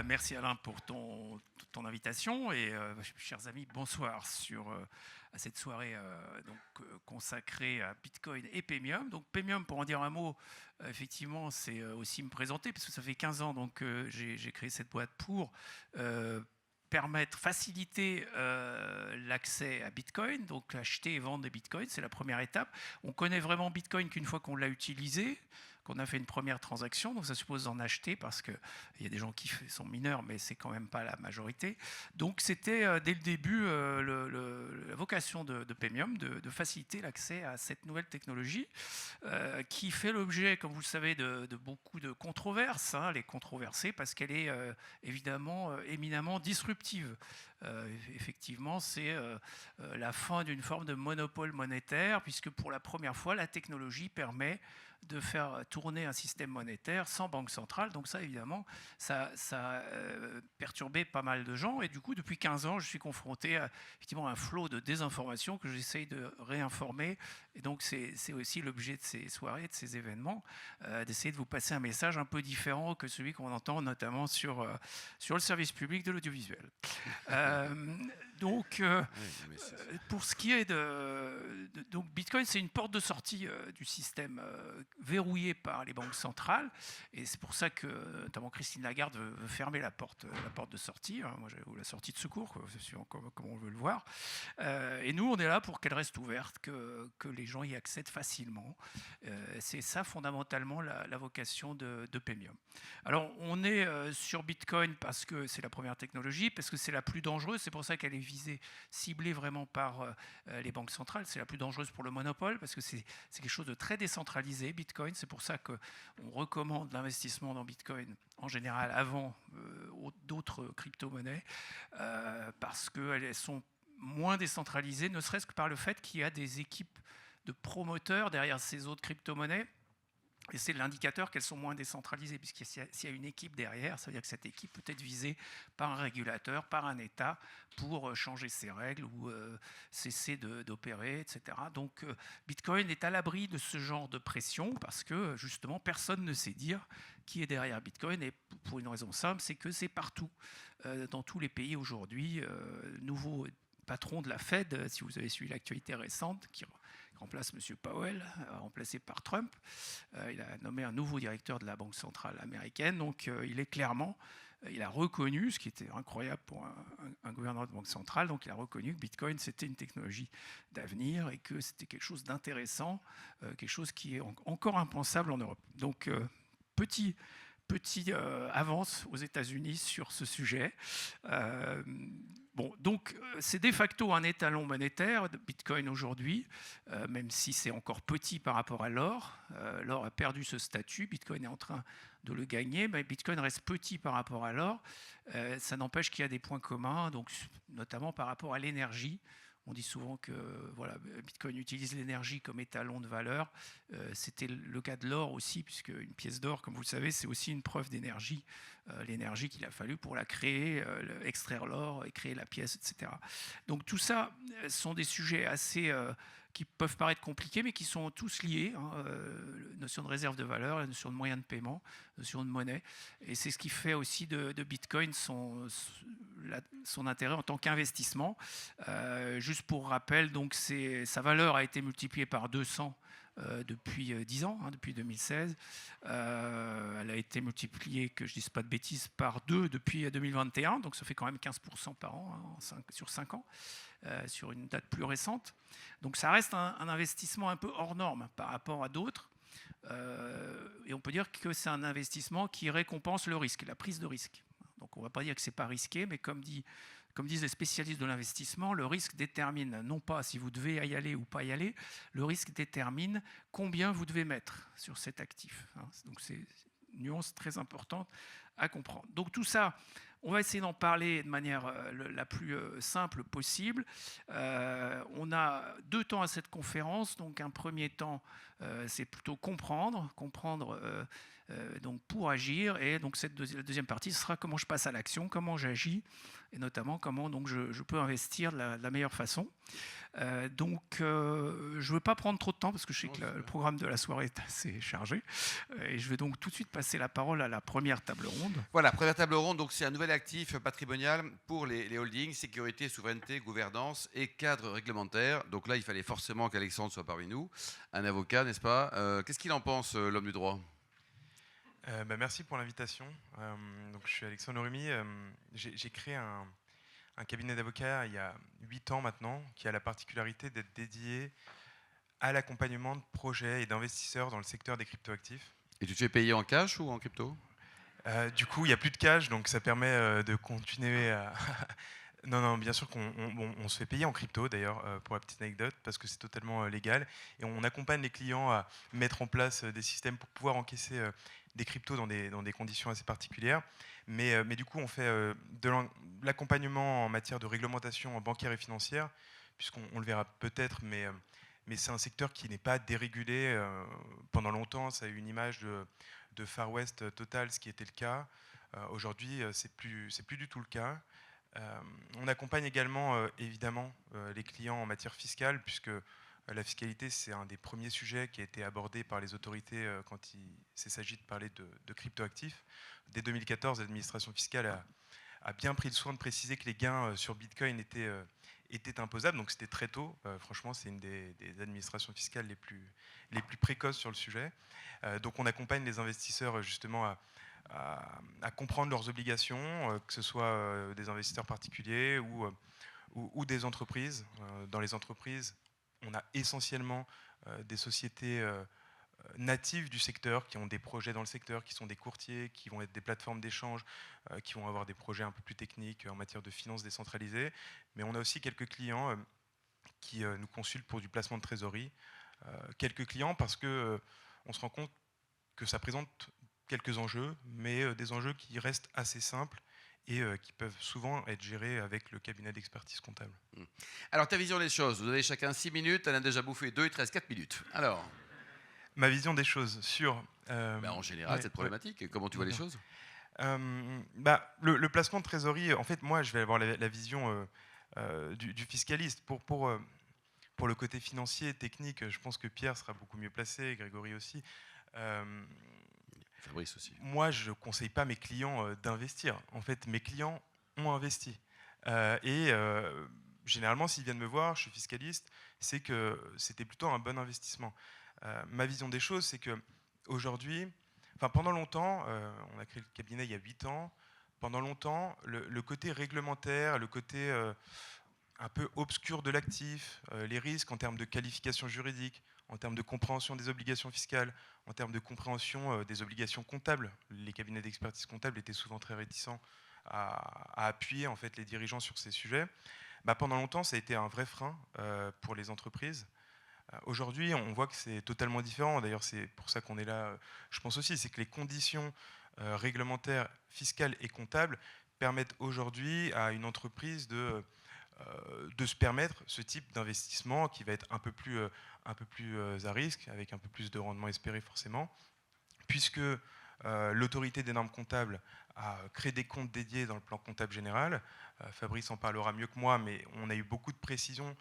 Merci Alain pour ton invitation et chers amis, bonsoir à cette soirée consacrée à Bitcoin et Paymium. Donc Paymium, pour en dire un mot, effectivement, c'est aussi me présenter parce que ça fait 15 ans j'ai créé cette boîte pour faciliter l'accès à Bitcoin, donc acheter et vendre des Bitcoins, c'est la première étape. On connaît vraiment Bitcoin qu'une fois qu'on l'a utilisé, qu'on a fait une première transaction, donc ça suppose d'en acheter parce qu'il y a des gens qui sont mineurs, mais c'est quand même pas la majorité. Donc c'était dès le début la vocation de Paymium de faciliter l'accès à cette nouvelle technologie qui fait l'objet, comme vous le savez, de beaucoup de controverses. Hein, elle est controversée parce qu'elle est évidemment éminemment disruptive. Effectivement, c'est la fin d'une forme de monopole monétaire, puisque pour la première fois, la technologie permet de faire tourner un système monétaire sans banque centrale. Donc ça, évidemment, ça a perturbé pas mal de gens. Et du coup, depuis 15 ans, je suis confronté à effectivement un flot de désinformation que j'essaye de réinformer. Et donc, c'est aussi l'objet de ces soirées, de ces événements, d'essayer de vous passer un message un peu différent que celui qu'on entend notamment sur le service public de l'audiovisuel. Donc, pour ce qui est donc Bitcoin, c'est une porte de sortie du système verrouillé par les banques centrales, et c'est pour ça que notamment Christine Lagarde veut fermer la porte de sortie, hein, ou la sortie de secours, quoi, comme on veut le voir. Et nous, on est là pour qu'elle reste ouverte, que les gens y accèdent facilement. C'est ça fondamentalement la vocation de Paymium. Alors, on est sur Bitcoin parce que c'est la première technologie, parce que c'est la plus dangereuse. C'est pour ça qu'elle est visée, ciblée vraiment par les banques centrales. C'est la plus dangereuse pour le monopole, parce que c'est quelque chose de très décentralisé, Bitcoin. C'est pour ça qu'on recommande l'investissement dans Bitcoin en général avant d'autres crypto-monnaies, parce qu'elles sont moins décentralisées, ne serait-ce que par le fait qu'il y a des équipes de promoteurs derrière ces autres crypto-monnaies. Et c'est l'indicateur qu'elles sont moins décentralisées, puisque s'il y a une équipe derrière, ça veut dire que cette équipe peut être visée par un régulateur, par un État, pour changer ses règles ou cesser d'opérer, etc. Donc Bitcoin est à l'abri de ce genre de pression, parce que justement, personne ne sait dire qui est derrière Bitcoin, et pour une raison simple, c'est que c'est partout, dans tous les pays aujourd'hui. Nouveau patron de la Fed, si vous avez suivi l'actualité récente, qui remplace M. Powell, remplacé par Trump. Il a nommé un nouveau directeur de la Banque centrale américaine. Donc il a reconnu, ce qui était incroyable pour un gouverneur de banque centrale, donc il a reconnu que Bitcoin c'était une technologie d'avenir et que c'était quelque chose d'intéressant, quelque chose qui est encore impensable en Europe. Donc petit avance aux États-Unis sur ce sujet. Donc c'est de facto un étalon monétaire de Bitcoin aujourd'hui, même si c'est encore petit par rapport à l'or. L'or a perdu ce statut, Bitcoin est en train de le gagner, mais Bitcoin reste petit par rapport à l'or. Ça n'empêche qu'il y a des points communs, donc notamment par rapport à l'énergie. On dit souvent que Bitcoin utilise l'énergie comme étalon de valeur. C'était le cas de l'or aussi, puisque une pièce d'or, comme vous le savez, c'est aussi une preuve d'énergie. L'énergie qu'il a fallu pour la créer, extraire l'or et créer la pièce, etc. Donc tout ça sont des sujets assez qui peuvent paraître compliqués, mais qui sont tous liés. Hein, la notion de réserve de valeur, la notion de moyen de paiement, la notion de monnaie. Et c'est ce qui fait aussi de Bitcoin son intérêt en tant qu'investissement. Juste pour rappel, donc sa valeur a été multipliée par 200 depuis 10 ans, hein, depuis 2016. Elle a été multipliée, que je ne dise pas de bêtises, par 2 depuis 2021, donc ça fait quand même 15% par an, hein, sur 5 ans, sur une date plus récente. Donc ça reste un investissement un peu hors norme par rapport à d'autres. Et on peut dire que c'est un investissement qui récompense le risque, la prise de risque. Donc on ne va pas dire que ce n'est pas risqué, mais comme disent les spécialistes de l'investissement, le risque détermine non pas si vous devez y aller ou pas y aller, le risque détermine combien vous devez mettre sur cet actif. Donc c'est une nuance très importante à comprendre. Donc tout ça, on va essayer d'en parler de manière la plus simple possible. On a 2 temps à cette conférence. Donc un premier temps, c'est plutôt comprendre donc pour agir. Et donc la deuxième partie, ce sera comment je passe à l'action, comment j'agis, et notamment comment donc je peux investir de la meilleure façon. Donc, je ne veux pas prendre trop de temps parce que je sais que le programme de la soirée est assez chargé. Et je vais donc tout de suite passer la parole à la première table ronde. Voilà, première table ronde, donc c'est un nouvel actif patrimonial pour les holdings, sécurité, souveraineté, gouvernance et cadre réglementaire. Donc là, il fallait forcément qu'Alexandre soit parmi nous, un avocat, n'est-ce pas? Qu'est-ce qu'il en pense, l'homme du droit? Merci pour l'invitation. Donc, je suis Alexandre Lorumi. J'ai créé un cabinet d'avocats il y a 8 ans maintenant, qui a la particularité d'être dédié à l'accompagnement de projets et d'investisseurs dans le secteur des cryptoactifs. Et tu te fais payer en cash ou en crypto? Du coup, il n'y a plus de cash, donc ça permet de continuer à... Non, bien sûr qu'on se fait payer en crypto, d'ailleurs, pour la petite anecdote, parce que c'est totalement légal. Et on accompagne les clients à mettre en place des systèmes pour pouvoir encaisser des cryptos dans des conditions assez particulières. Mais du coup, on fait de l'accompagnement en matière de réglementation bancaire et financière, puisqu'on le verra peut-être, mais c'est un secteur qui n'est pas dérégulé. Pendant longtemps, ça a eu une image de Far West total, ce qui était le cas. Aujourd'hui, c'est plus du tout le cas. On accompagne également, évidemment, les clients en matière fiscale, puisque la fiscalité, c'est un des premiers sujets qui a été abordé par les autorités quand il s'agit de parler de cryptoactifs. Dès 2014, l'administration fiscale a bien pris le soin de préciser que les gains sur Bitcoin étaient imposables, donc c'était très tôt. Franchement, c'est une des administrations fiscales les plus précoces sur le sujet. Donc on accompagne les investisseurs justement à comprendre leurs obligations, que ce soit des investisseurs particuliers ou des entreprises. Dans les entreprises, on a essentiellement des sociétés natives du secteur, qui ont des projets dans le secteur, qui sont des courtiers, qui vont être des plateformes d'échange, qui vont avoir des projets un peu plus techniques en matière de finances décentralisées. Mais on a aussi quelques clients qui nous consultent pour du placement de trésorerie. Quelques clients parce que on se rend compte que ça présente quelques enjeux, mais des enjeux qui restent assez simples et qui peuvent souvent être gérés avec le cabinet d'expertise comptable. Alors, ta vision des choses, vous avez chacun 6 minutes, elle a déjà bouffé 2, il te reste 4 minutes. Alors, ma vision des choses sur... en général, cette problématique, comment tu vois les choses? Le placement de trésorerie, en fait, moi, je vais avoir la vision du fiscaliste. Pour le côté financier, technique, je pense que Pierre sera beaucoup mieux placé, Grégory aussi. Fabrice aussi. Moi, je ne conseille pas mes clients d'investir. En fait, mes clients ont investi. Généralement, s'ils viennent me voir, je suis fiscaliste, c'est que c'était plutôt un bon investissement. Ma vision des choses, c'est qu'aujourd'hui, pendant longtemps, on a créé le cabinet il y a 8 ans, pendant longtemps, le côté réglementaire, le côté un peu obscur de l'actif, les risques en termes de qualification juridique, en termes de compréhension des obligations fiscales, en termes de compréhension des obligations comptables. Les cabinets d'expertise comptable étaient souvent très réticents à appuyer en fait, les dirigeants sur ces sujets. Pendant longtemps, ça a été un vrai frein pour les entreprises. Aujourd'hui, on voit que c'est totalement différent. D'ailleurs, c'est pour ça qu'on est là, je pense aussi, c'est que les conditions réglementaires, fiscales et comptables permettent aujourd'hui à une entreprise de se permettre ce type d'investissement qui va être un peu plus à risque, avec un peu plus de rendement espéré forcément, puisque l'autorité des normes comptables a créé des comptes dédiés dans le plan comptable général. Fabrice en parlera mieux que moi, mais on a eu beaucoup de précisions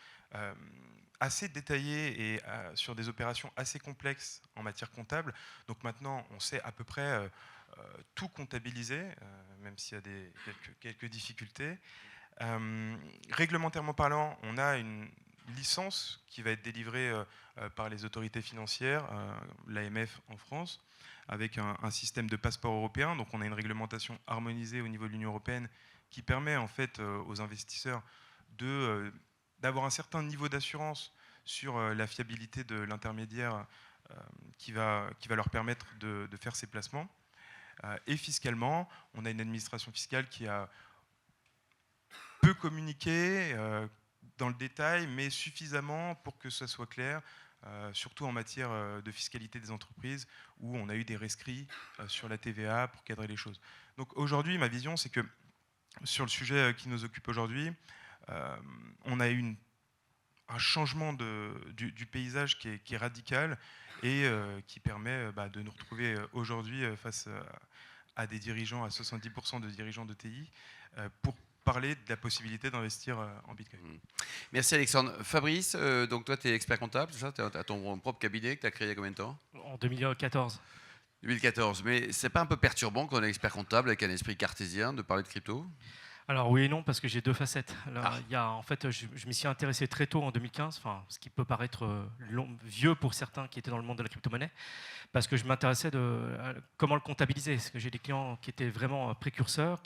assez détaillées et sur des opérations assez complexes en matière comptable. Donc maintenant, on sait à peu près tout comptabiliser, même s'il y a quelques difficultés. Réglementairement parlant, on a une licence qui va être délivrée par les autorités financières, l'AMF en France, avec un système de passeport européen. Donc on a une réglementation harmonisée au niveau de l'Union européenne qui permet en fait aux investisseurs d'avoir un certain niveau d'assurance sur la fiabilité de l'intermédiaire qui va leur permettre de faire ces placements. Et fiscalement, on a une administration fiscale qui a peu communiqué dans le détail, mais suffisamment pour que ça soit clair, surtout en matière de fiscalité des entreprises, où on a eu des rescrits sur la TVA pour cadrer les choses. Donc aujourd'hui, ma vision, c'est que sur le sujet qui nous occupe aujourd'hui, on a eu un changement du paysage qui est radical et qui permet de nous retrouver aujourd'hui face à des dirigeants, à 70% de dirigeants de TI, pour parler de la possibilité d'investir en Bitcoin. Merci Alexandre. Fabrice, donc toi tu es expert comptable, c'est ça? Tu as ton propre cabinet que tu as créé il y a combien de temps? En 2014. 2014, mais c'est pas un peu perturbant quand on est expert comptable avec un esprit cartésien de parler de crypto? Alors oui et non, parce que j'ai deux facettes. Là, Ah. en fait, je m'y suis intéressé très tôt en 2015, ce qui peut paraître vieux pour certains qui étaient dans le monde de la crypto-monnaie, parce que je m'intéressais à comment le comptabiliser. Parce que j'ai des clients qui étaient vraiment précurseurs,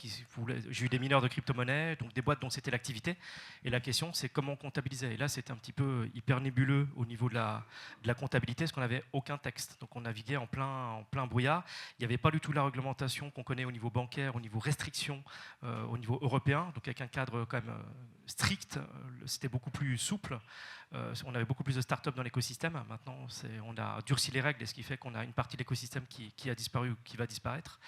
j'ai eu des mineurs de crypto-monnaie, donc des boîtes dont c'était l'activité, et la question c'est comment on comptabilisait. Et là, c'était un petit peu hyper nébuleux au niveau de la comptabilité, parce qu'on n'avait aucun texte. Donc on naviguait en plein brouillard. Il n'y avait pas du tout la réglementation qu'on connaît au niveau bancaire, au niveau restriction, au niveau européen, donc avec un cadre quand même strict, c'était beaucoup plus souple. On avait beaucoup plus de startups dans l'écosystème. Maintenant, on a durci les règles, et ce qui fait qu'on a une partie de l'écosystème qui a disparu ou qui va disparaître.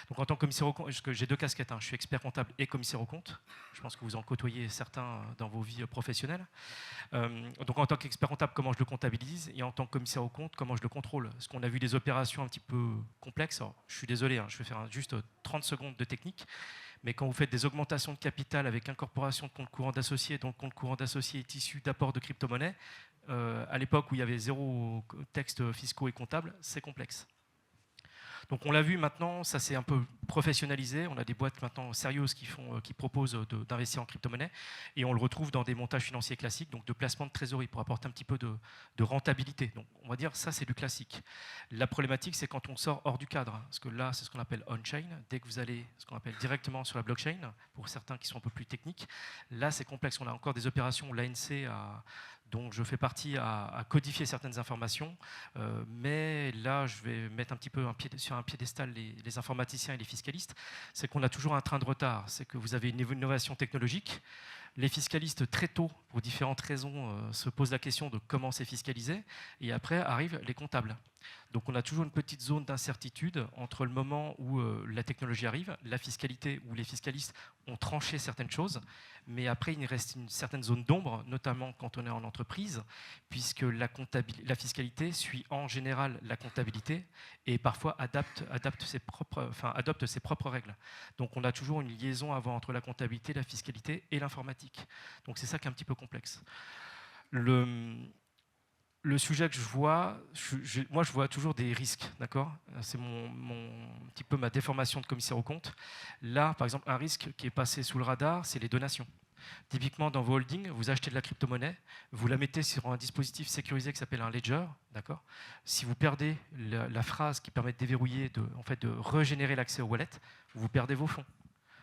Donc en tant que commissaire aux comptes, parce que j'ai deux casquettes, je suis expert comptable et commissaire aux comptes. Je pense que vous en côtoyez certains dans vos vies professionnelles. Donc en tant qu'expert comptable, comment je le comptabilise, et en tant que commissaire aux comptes, comment je le contrôle. Parce qu'on a vu des opérations un petit peu complexes. Alors, je suis désolé, je vais faire juste 30 secondes de technique. Mais quand vous faites des augmentations de capital avec incorporation de compte courant d'associés, dont le compte courant d'associés est issu d'apports de crypto-monnaie, à l'époque où il y avait zéro texte fiscaux et comptables, c'est complexe. Donc on l'a vu maintenant, ça s'est un peu professionnalisé. On a des boîtes maintenant sérieuses qui proposent d'investir en crypto-monnaie, et on le retrouve dans des montages financiers classiques, donc de placement de trésorerie pour apporter un petit peu de rentabilité. Donc on va dire ça c'est du classique. La problématique c'est quand on sort hors du cadre, parce que là c'est ce qu'on appelle on-chain. Dès que vous allez ce qu'on appelle directement sur la blockchain, pour certains qui sont un peu plus techniques, là c'est complexe. On a encore des opérations où l'ANC dont je fais partie à codifier certaines informations, mais là je vais mettre un petit peu sur un piédestal les informaticiens et les fiscalistes. C'est qu'on a toujours un train de retard, c'est que vous avez une innovation technologique. Les fiscalistes, très tôt, pour différentes raisons, se posent la question de comment c'est fiscalisé, et après arrivent les comptables. Donc on a toujours une petite zone d'incertitude entre le moment où la technologie arrive, la fiscalité, où les fiscalistes ont tranché certaines choses, mais après il reste une certaine zone d'ombre, notamment quand on est en entreprise, puisque la fiscalité suit en général la comptabilité et parfois adopte ses propres règles. Donc on a toujours une liaison avant entre la comptabilité, la fiscalité et l'informatique. Donc c'est ça qui est un petit peu complexe. Le sujet que je vois, moi je vois toujours des risques, d'accord? C'est un petit peu ma déformation de commissaire aux comptes. Là, par exemple, un risque qui est passé sous le radar, c'est les donations. Typiquement, dans vos holdings, vous achetez de la crypto-monnaie, vous la mettez sur un dispositif sécurisé qui s'appelle un ledger, d'accord? Si vous perdez la phrase qui permet de déverrouiller, de régénérer l'accès au wallet, vous perdez vos fonds.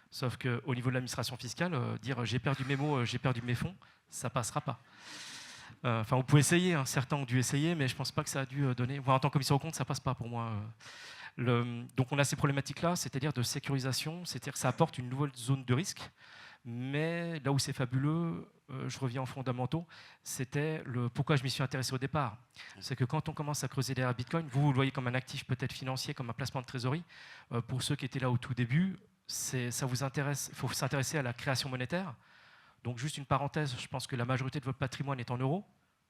Sauf qu'au niveau de l'administration fiscale, dire j'ai perdu mes mots, j'ai perdu mes fonds, ça passera pas. Enfin, vous pouvez essayer, certains ont dû essayer, mais je ne pense pas que ça a dû donner. En tant que commissaire aux comptes, ça ne passe pas pour moi. Donc on a ces problématiques-là, c'est-à-dire de sécurisation, c'est-à-dire que ça apporte une nouvelle zone de risque. Mais là où c'est fabuleux, je reviens aux fondamentaux, c'était pourquoi je m'y suis intéressé au départ. C'est que quand on commence à creuser derrière Bitcoin, vous le voyez comme un actif peut-être financier, comme un placement de trésorerie. Pour ceux qui étaient là au tout début, ça vous intéresse. Il faut s'intéresser à la création monétaire. Donc juste une parenthèse, je pense que la majorité de votre patrimoine est en euros,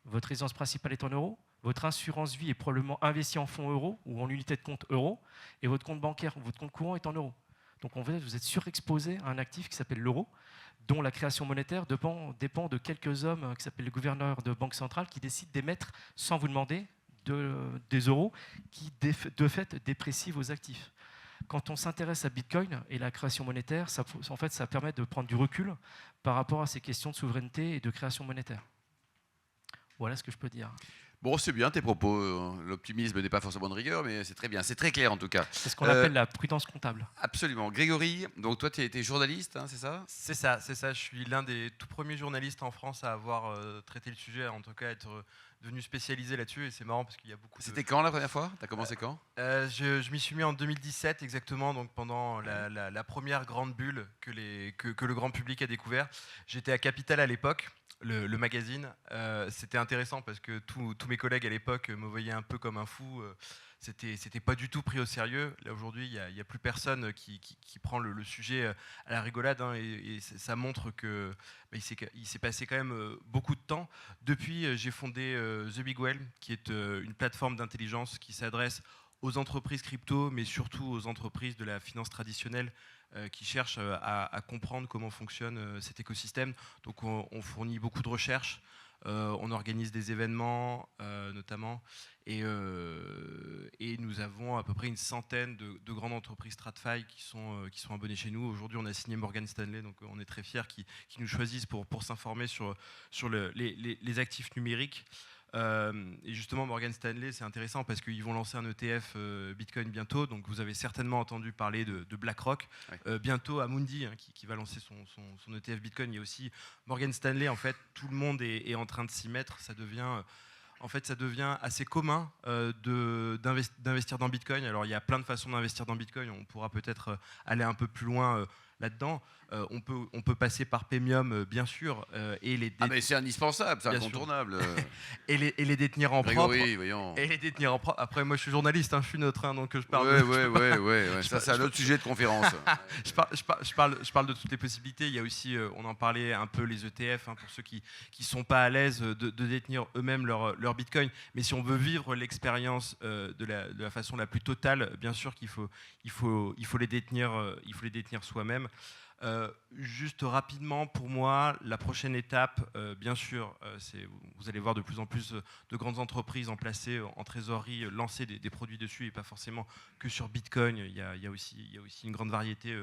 votre résidence principale est en euros, votre assurance vie est probablement investie en fonds euros ou en unité de compte euros, et votre compte bancaire ou votre compte courant est en euros. Donc en fait, vous êtes surexposé à un actif qui s'appelle l'euro, dont la création monétaire dépend de quelques hommes qui s'appellent les gouverneurs de banque centrale qui décident d'émettre sans vous demander des euros qui de fait déprécient vos actifs. Quand on s'intéresse à Bitcoin et la création monétaire, en fait, ça permet de prendre du recul par rapport à ces questions de souveraineté et de création monétaire. Voilà ce que je peux dire. Bon, c'est bien tes propos. L'optimisme n'est pas forcément de rigueur, mais c'est très bien. C'est très clair en tout cas. C'est ce qu'on appelle la prudence comptable. Absolument. Grégory, donc toi, tu as été journaliste, c'est ça? C'est ça. Je suis l'un des tout premiers journalistes en France à avoir traité le sujet, en tout cas être devenu spécialisé là-dessus, et c'est marrant parce qu'il y a beaucoup C'était quand la première fois? Tu as commencé quand? Je m'y suis mis en 2017 exactement, donc pendant la première grande bulle que le grand public a découvert. J'étais à Capital à l'époque. le magazine. C'était intéressant parce que tous mes collègues à l'époque me voyaient un peu comme un fou. C'était pas du tout pris au sérieux. Là aujourd'hui, il y a plus personne qui prend le sujet à la rigolade, hein, et ça montre que il s'est passé quand même beaucoup de temps. Depuis, j'ai fondé The Big Well, qui est une plateforme d'intelligence qui s'adresse aux entreprises crypto, mais surtout aux entreprises de la finance traditionnelle qui cherchent à comprendre comment fonctionne cet écosystème. Donc on fournit beaucoup de recherches, on organise des événements notamment, et nous avons à peu près une centaine de grandes entreprises TradFi qui sont abonnées chez nous. Aujourd'hui, on a signé Morgan Stanley, donc on est très fiers qu'ils nous choisissent pour s'informer sur les actifs numériques. Et justement, Morgan Stanley, c'est intéressant parce qu'ils vont lancer un ETF Bitcoin bientôt. Donc, vous avez certainement entendu parler de BlackRock. Ouais. Bientôt, Amundi, hein, qui va lancer son ETF Bitcoin. Il y a aussi Morgan Stanley. En fait, tout le monde est en train de s'y mettre. Ça devient assez commun d'investir dans Bitcoin. Alors, il y a plein de façons d'investir dans Bitcoin. On pourra peut-être aller un peu plus loin là-dedans. On peut passer par Premium, bien sûr, et mais c'est indispensable, c'est Bien sûr. incontournable. et les détenir en propre. Grégory, voyons. Et les détenir en propre. Après, moi, je suis journaliste, hein, je suis neutre, hein, donc je parle. Ouais. Ça, c'est un autre sujet de conférence. Je parle de toutes les possibilités. Il y a aussi, on en parlait un peu, les ETF, hein, pour ceux qui sont pas à l'aise de détenir eux-mêmes leur Bitcoin. Mais si on veut vivre l'expérience de la façon la plus totale, bien sûr qu'il faut les détenir soi-même. Juste rapidement, pour moi, la prochaine étape, bien sûr, vous allez voir de plus en plus de grandes entreprises en placer en trésorerie, lancer des produits dessus, et pas forcément que sur Bitcoin. Il y a aussi une grande variété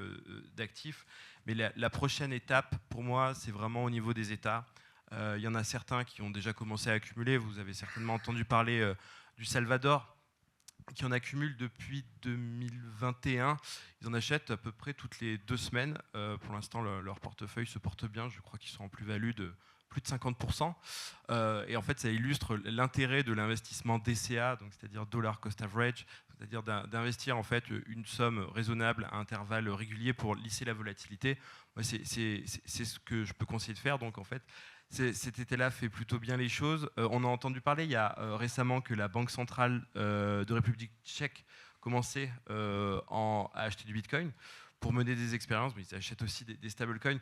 d'actifs. Mais la prochaine étape, pour moi, c'est vraiment au niveau des États. Il y en a certains qui ont déjà commencé à accumuler. Vous avez certainement entendu parler du Salvador, qui en accumulent depuis 2021. Ils en achètent à peu près toutes les 2 semaines. Pour l'instant, leur portefeuille se porte bien. Je crois qu'ils sont en plus-value de plus de 50%. Et en fait, ça illustre l'intérêt de l'investissement DCA, donc c'est-à-dire Dollar Cost Average, c'est-à-dire d'investir en fait une somme raisonnable à intervalles réguliers pour lisser la volatilité. Moi, c'est ce que je peux conseiller de faire. Donc en fait, cet été-là fait plutôt bien les choses. On a entendu parler il y a récemment que la Banque centrale de République tchèque commençait à acheter du Bitcoin pour mener des expériences, mais ils achètent aussi des stablecoins.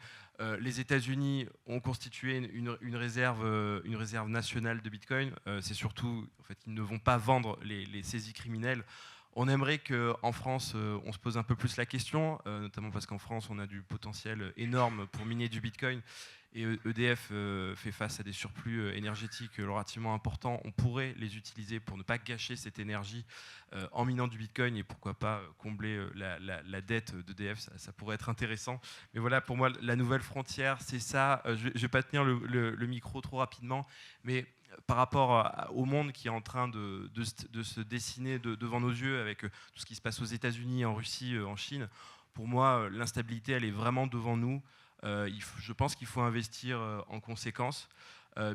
Les États-Unis ont constitué une réserve nationale de Bitcoin. C'est surtout, en fait, ils ne vont pas vendre les saisies criminelles. On aimerait qu'en France, on se pose un peu plus la question, notamment parce qu'en France, on a du potentiel énorme pour miner du Bitcoin. Et EDF fait face à des surplus énergétiques relativement importants. On pourrait les utiliser pour ne pas gâcher cette énergie en minant du Bitcoin, et pourquoi pas combler la dette d'EDF, ça pourrait être intéressant. Mais voilà, pour moi, la nouvelle frontière, c'est ça. Je ne vais pas tenir le micro trop rapidement, mais par rapport au monde qui est en train de se dessiner devant nos yeux, avec tout ce qui se passe aux États-Unis, en Russie, en Chine, pour moi, l'instabilité, elle est vraiment devant nous. Je pense qu'il faut investir en conséquence.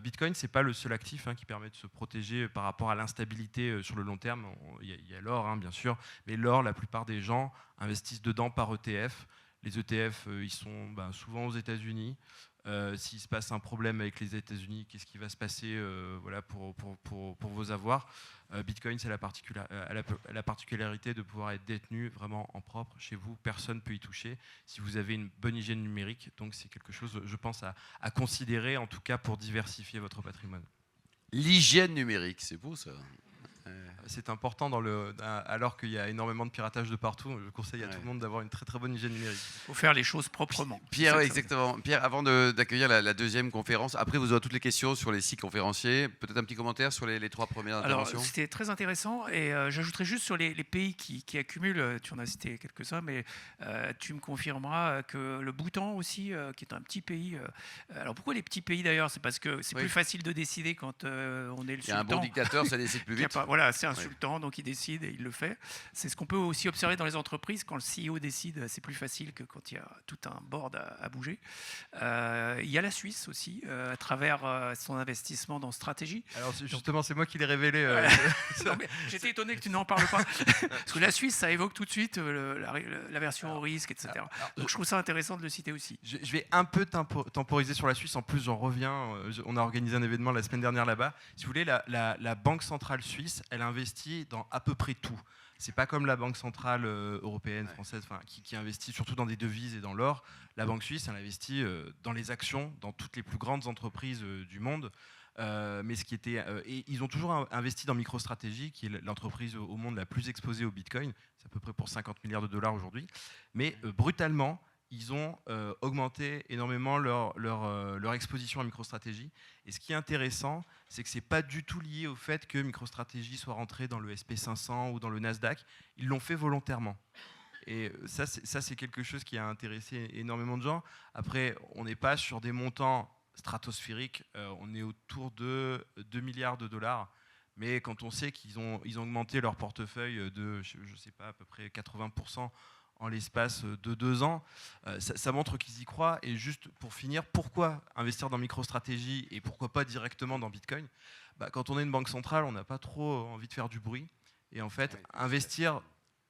Bitcoin, ce n'est pas le seul actif, hein, qui permet de se protéger par rapport à l'instabilité sur le long terme. Il y a l'or, hein, bien sûr, mais l'or, la plupart des gens investissent dedans par ETF. Les ETF, ils sont souvent aux États-Unis. S'il se passe un problème avec les États-Unis, qu'est-ce qui va se passer pour vos avoirs? Bitcoin, c'est la particularité de pouvoir être détenu vraiment en propre chez vous. Personne ne peut y toucher si vous avez une bonne hygiène numérique. Donc c'est quelque chose, je pense, à considérer, en tout cas pour diversifier votre patrimoine. L'hygiène numérique, c'est beau ça. C'est important alors qu'il y a énormément de piratage de partout. Je conseille à tout le monde d'avoir une très très bonne hygiène numérique. Il faut faire les choses proprement. Pierre, ouais, exactement. Pierre, avant d'accueillir la deuxième conférence, après vous aurez toutes les questions sur les 6 conférenciers. Peut-être un petit commentaire sur les 3 premières interventions. Alors, c'était très intéressant, et j'ajouterais juste sur les pays qui accumulent, tu en as cité quelques-uns, mais tu me confirmeras que le Bhoutan aussi, qui est un petit pays. Alors pourquoi les petits pays d'ailleurs? C'est parce que c'est plus facile de décider quand on est le sultan. Il y a un bon dictateur, ça décide plus vite. Voilà, c'est un consultant, donc il décide et il le fait. C'est ce qu'on peut aussi observer dans les entreprises. Quand le CEO décide, c'est plus facile que quand il y a tout un board à bouger. Il y a la Suisse aussi, à travers son investissement dans stratégie. Alors justement, c'est moi qui l'ai révélé. Non, mais j'étais étonné que tu n'en parles pas. Parce que la Suisse, ça évoque tout de suite l'aversion au risque, etc. Donc je trouve ça intéressant de le citer aussi. Je vais un peu temporiser sur la Suisse. En plus, j'en reviens. On a organisé un événement la semaine dernière là-bas. Si vous voulez, la Banque centrale suisse, elle investit dans à peu près tout. C'est pas comme la Banque centrale européenne, française, qui investit surtout dans des devises et dans l'or. La Banque suisse, elle investit dans les actions, dans toutes les plus grandes entreprises du monde. Mais et ils ont toujours investi dans MicroStrategy, qui est l'entreprise au monde la plus exposée au Bitcoin. C'est à peu près pour 50 milliards de dollars aujourd'hui. Mais brutalement, ils ont augmenté énormément leur exposition à MicroStrategy. Et ce qui est intéressant, c'est que ce n'est pas du tout lié au fait que MicroStrategy soit rentré dans le SP500 ou dans le Nasdaq. Ils l'ont fait volontairement. Et ça, c'est quelque chose qui a intéressé énormément de gens. Après, on n'est pas sur des montants stratosphériques. On est autour de 2 milliards de dollars. Mais quand on sait qu'ils ont augmenté leur portefeuille de, je ne sais pas, à peu près 80% en l'espace de 2 ans, ça montre qu'ils y croient. Et juste pour finir, pourquoi investir dans MicroStrategy et pourquoi pas directement dans Bitcoin ? Quand on est une banque centrale, on n'a pas trop envie de faire du bruit. Et en fait, investir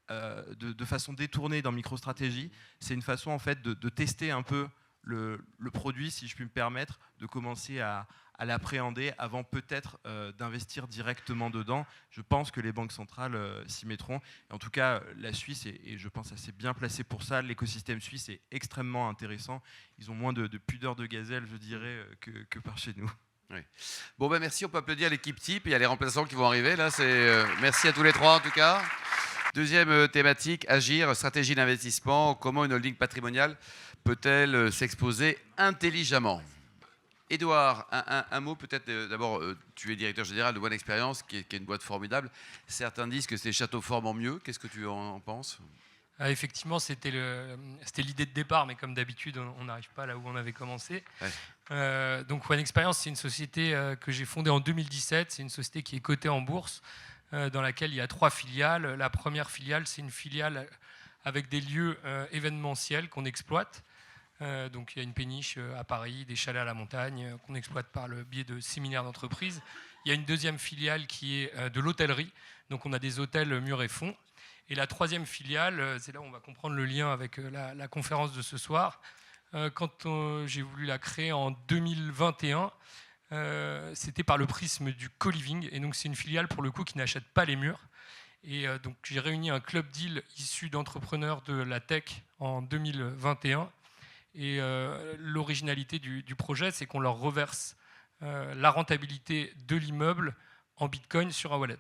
de façon détournée dans MicroStrategy, c'est une façon en fait de tester un peu le produit, si je puis me permettre, de commencer à l'appréhender avant peut-être d'investir directement dedans. Je pense que les banques centrales s'y mettront. Et en tout cas, la Suisse est, je pense, assez bien placée pour ça. L'écosystème suisse est extrêmement intéressant. Ils ont moins de pudeur de gazelle, je dirais, que par chez nous. Oui. Bon, merci. On peut applaudir l'équipe type. Il y a les remplaçants qui vont arriver. Là, merci à tous les trois, en tout cas. Deuxième thématique, agir, stratégie d'investissement. Comment une holding patrimoniale peut-elle s'exposer intelligemment ? Édouard, un mot peut-être. D'abord, tu es directeur général de One Experience, qui est une boîte formidable. Certains disent que c'est Châteauforme en mieux. Qu'est-ce que tu en penses ? Effectivement, c'était l'idée de départ, mais comme d'habitude, on n'arrive pas là où on avait commencé. Ouais. Donc One Experience, c'est une société que j'ai fondée en 2017. C'est une société qui est cotée en bourse, dans laquelle il y a 3 filiales. La première filiale, c'est une filiale avec des lieux événementiels qu'on exploite. Donc il y a une péniche à Paris, des chalets à la montagne qu'on exploite par le biais de séminaires d'entreprise. Il y a une deuxième filiale qui est de l'hôtellerie. Donc on a des hôtels murs et fonds. Et la troisième filiale, c'est là où on va comprendre le lien avec la conférence de ce soir. Quand j'ai voulu la créer en 2021, c'était par le prisme du co-living. Et donc c'est une filiale pour le coup qui n'achète pas les murs. Et donc j'ai réuni un club deal issu d'entrepreneurs de la tech en 2021. Et l'originalité du projet, c'est qu'on leur reverse la rentabilité de l'immeuble en Bitcoin sur un wallet.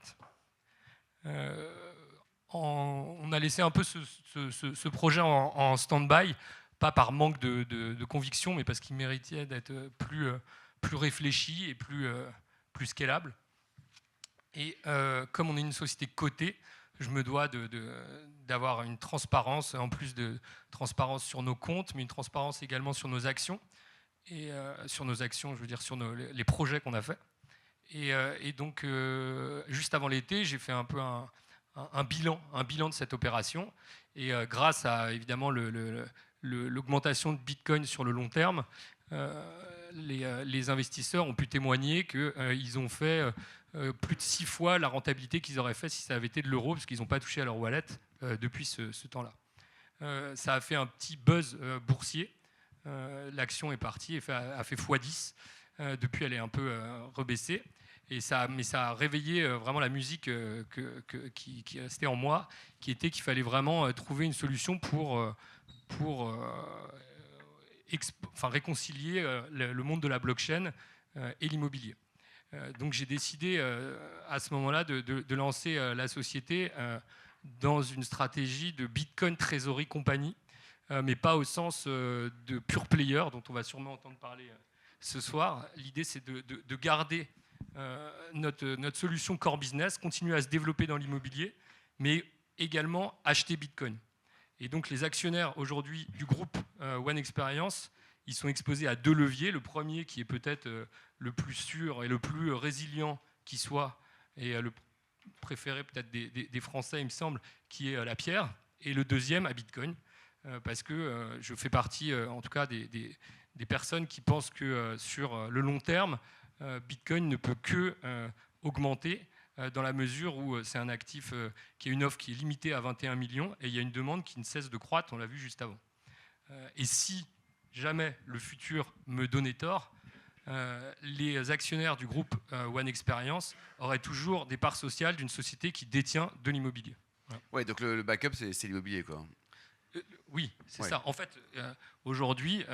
On a laissé un peu ce projet en stand-by, pas par manque de conviction, mais parce qu'il méritait d'être plus réfléchi et plus scalable. Et comme on est une société cotée, je me dois d'avoir une transparence, en plus de transparence sur nos comptes, mais une transparence également sur nos actions. Et sur nos actions, je veux dire sur les projets qu'on a faits. Et donc, juste avant l'été, j'ai fait un peu un bilan de cette opération. Et grâce à, évidemment, l'augmentation de Bitcoin sur le long terme, les investisseurs ont pu témoigner qu'ils ont fait plus de 6 fois la rentabilité qu'ils auraient fait si ça avait été de l'euro, parce qu'ils n'ont pas touché à leur wallet depuis ce temps-là. Ça a fait un petit buzz boursier. L'action est partie et a fait x10. Depuis, elle est un peu rebaissée. Mais ça a réveillé vraiment la musique qui restait en moi, qui était qu'il fallait vraiment trouver une solution pour réconcilier le monde de la blockchain et l'immobilier. Donc j'ai décidé à ce moment-là de lancer la société dans une stratégie de Bitcoin Treasury Company, mais pas au sens de pure player, dont on va sûrement entendre parler ce soir. L'idée, c'est de garder notre solution core business, continuer à se développer dans l'immobilier, mais également acheter Bitcoin. Et donc les actionnaires aujourd'hui du groupe One Experience, ils sont exposés à 2 leviers. Le premier qui est peut-être le plus sûr et le plus résilient qui soit, et préféré peut-être des Français, il me semble, qui est la pierre, et le deuxième à Bitcoin, parce que je fais partie, en tout cas, des personnes qui pensent que sur le long terme, Bitcoin ne peut que augmenter dans la mesure où c'est un actif qui a une offre qui est limitée à 21 millions et il y a une demande qui ne cesse de croître, on l'a vu juste avant. Et si jamais le futur me donnait tort, les actionnaires du groupe One Experience auraient toujours des parts sociales d'une société qui détient de l'immobilier. Ouais, donc le backup, c'est l'immobilier, quoi. Oui, c'est Ouais. ça. En fait, aujourd'hui,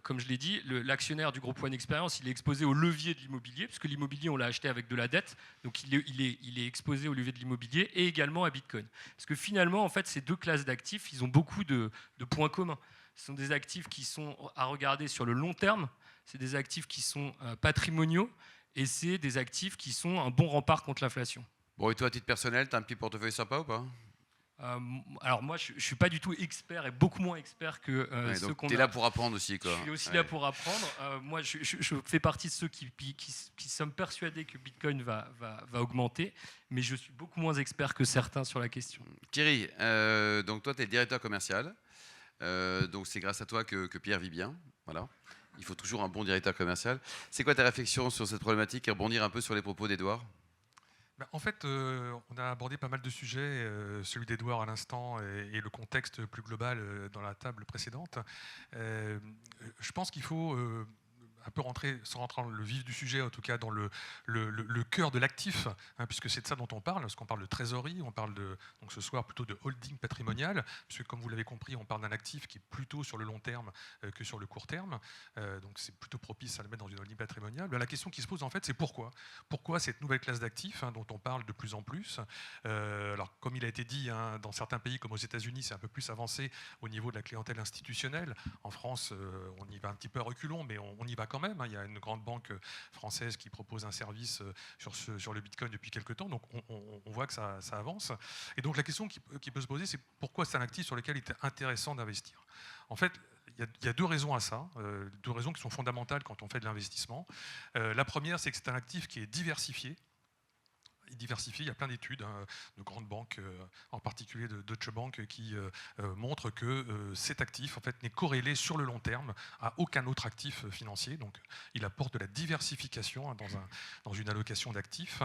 comme je l'ai dit, l'actionnaire du groupe One Experience, il est exposé au levier de l'immobilier, puisque l'immobilier, on l'a acheté avec de la dette, donc il est exposé au levier de l'immobilier et également à Bitcoin. Parce que finalement, en fait, ces deux classes d'actifs, ils ont beaucoup de points communs. Ce sont des actifs qui sont à regarder sur le long terme, c'est des actifs qui sont patrimoniaux, et c'est des actifs qui sont un bon rempart contre l'inflation. Bon, et toi, à titre personnel, t'as un petit portefeuille sympa ou pas? Alors moi, je ne suis pas du tout expert et beaucoup moins expert que Ouais, ceux donc qu'on t'es a. là pour apprendre aussi, quoi. Je suis aussi Ouais. là pour apprendre. Moi, je fais partie de ceux qui sommes persuadés que Bitcoin va augmenter, mais je suis beaucoup moins expert que certains sur la question. Thierry, donc toi, tu es le directeur commercial. Donc c'est grâce à toi que Pierre vit bien. Voilà. Il faut toujours un bon directeur commercial. C'est quoi ta réflexion sur cette problématique et rebondir un peu sur les propos d'Edouard? En fait, on a abordé pas mal de sujets, celui d'Edouard à l'instant et le contexte plus global dans la table précédente. Je pense qu'il faut un peu rentrer, sans rentrer dans le vif du sujet, en tout cas dans le cœur de l'actif, hein, puisque c'est de ça dont on parle, parce qu'on parle de trésorerie, on parle donc ce soir plutôt de holding patrimonial, puisque comme vous l'avez compris, on parle d'un actif qui est plutôt sur le long terme que sur le court terme, donc c'est plutôt propice à le mettre dans une holding patrimoniale. La question qui se pose en fait, c'est pourquoi cette nouvelle classe d'actifs, hein, dont on parle de plus en plus. Alors comme il a été dit, hein, dans certains pays comme aux États-Unis, c'est un peu plus avancé au niveau de la clientèle institutionnelle. En France, on y va un petit peu à reculons, mais on y va quand même. Il y a une grande banque française qui propose un service sur le Bitcoin depuis quelques temps, donc on voit que ça avance. Et donc la question qui peut se poser, c'est pourquoi c'est un actif sur lequel il est intéressant d'investir. En fait, il y a deux raisons à ça, deux raisons qui sont fondamentales quand on fait de l'investissement. La première, c'est que c'est un actif qui est diversifié. Il y a plein d'études, hein, de grandes banques, en particulier de Deutsche Bank, qui montrent que cet actif en fait, n'est corrélé sur le long terme à aucun autre actif financier. Donc il apporte de la diversification, hein, dans une allocation d'actifs.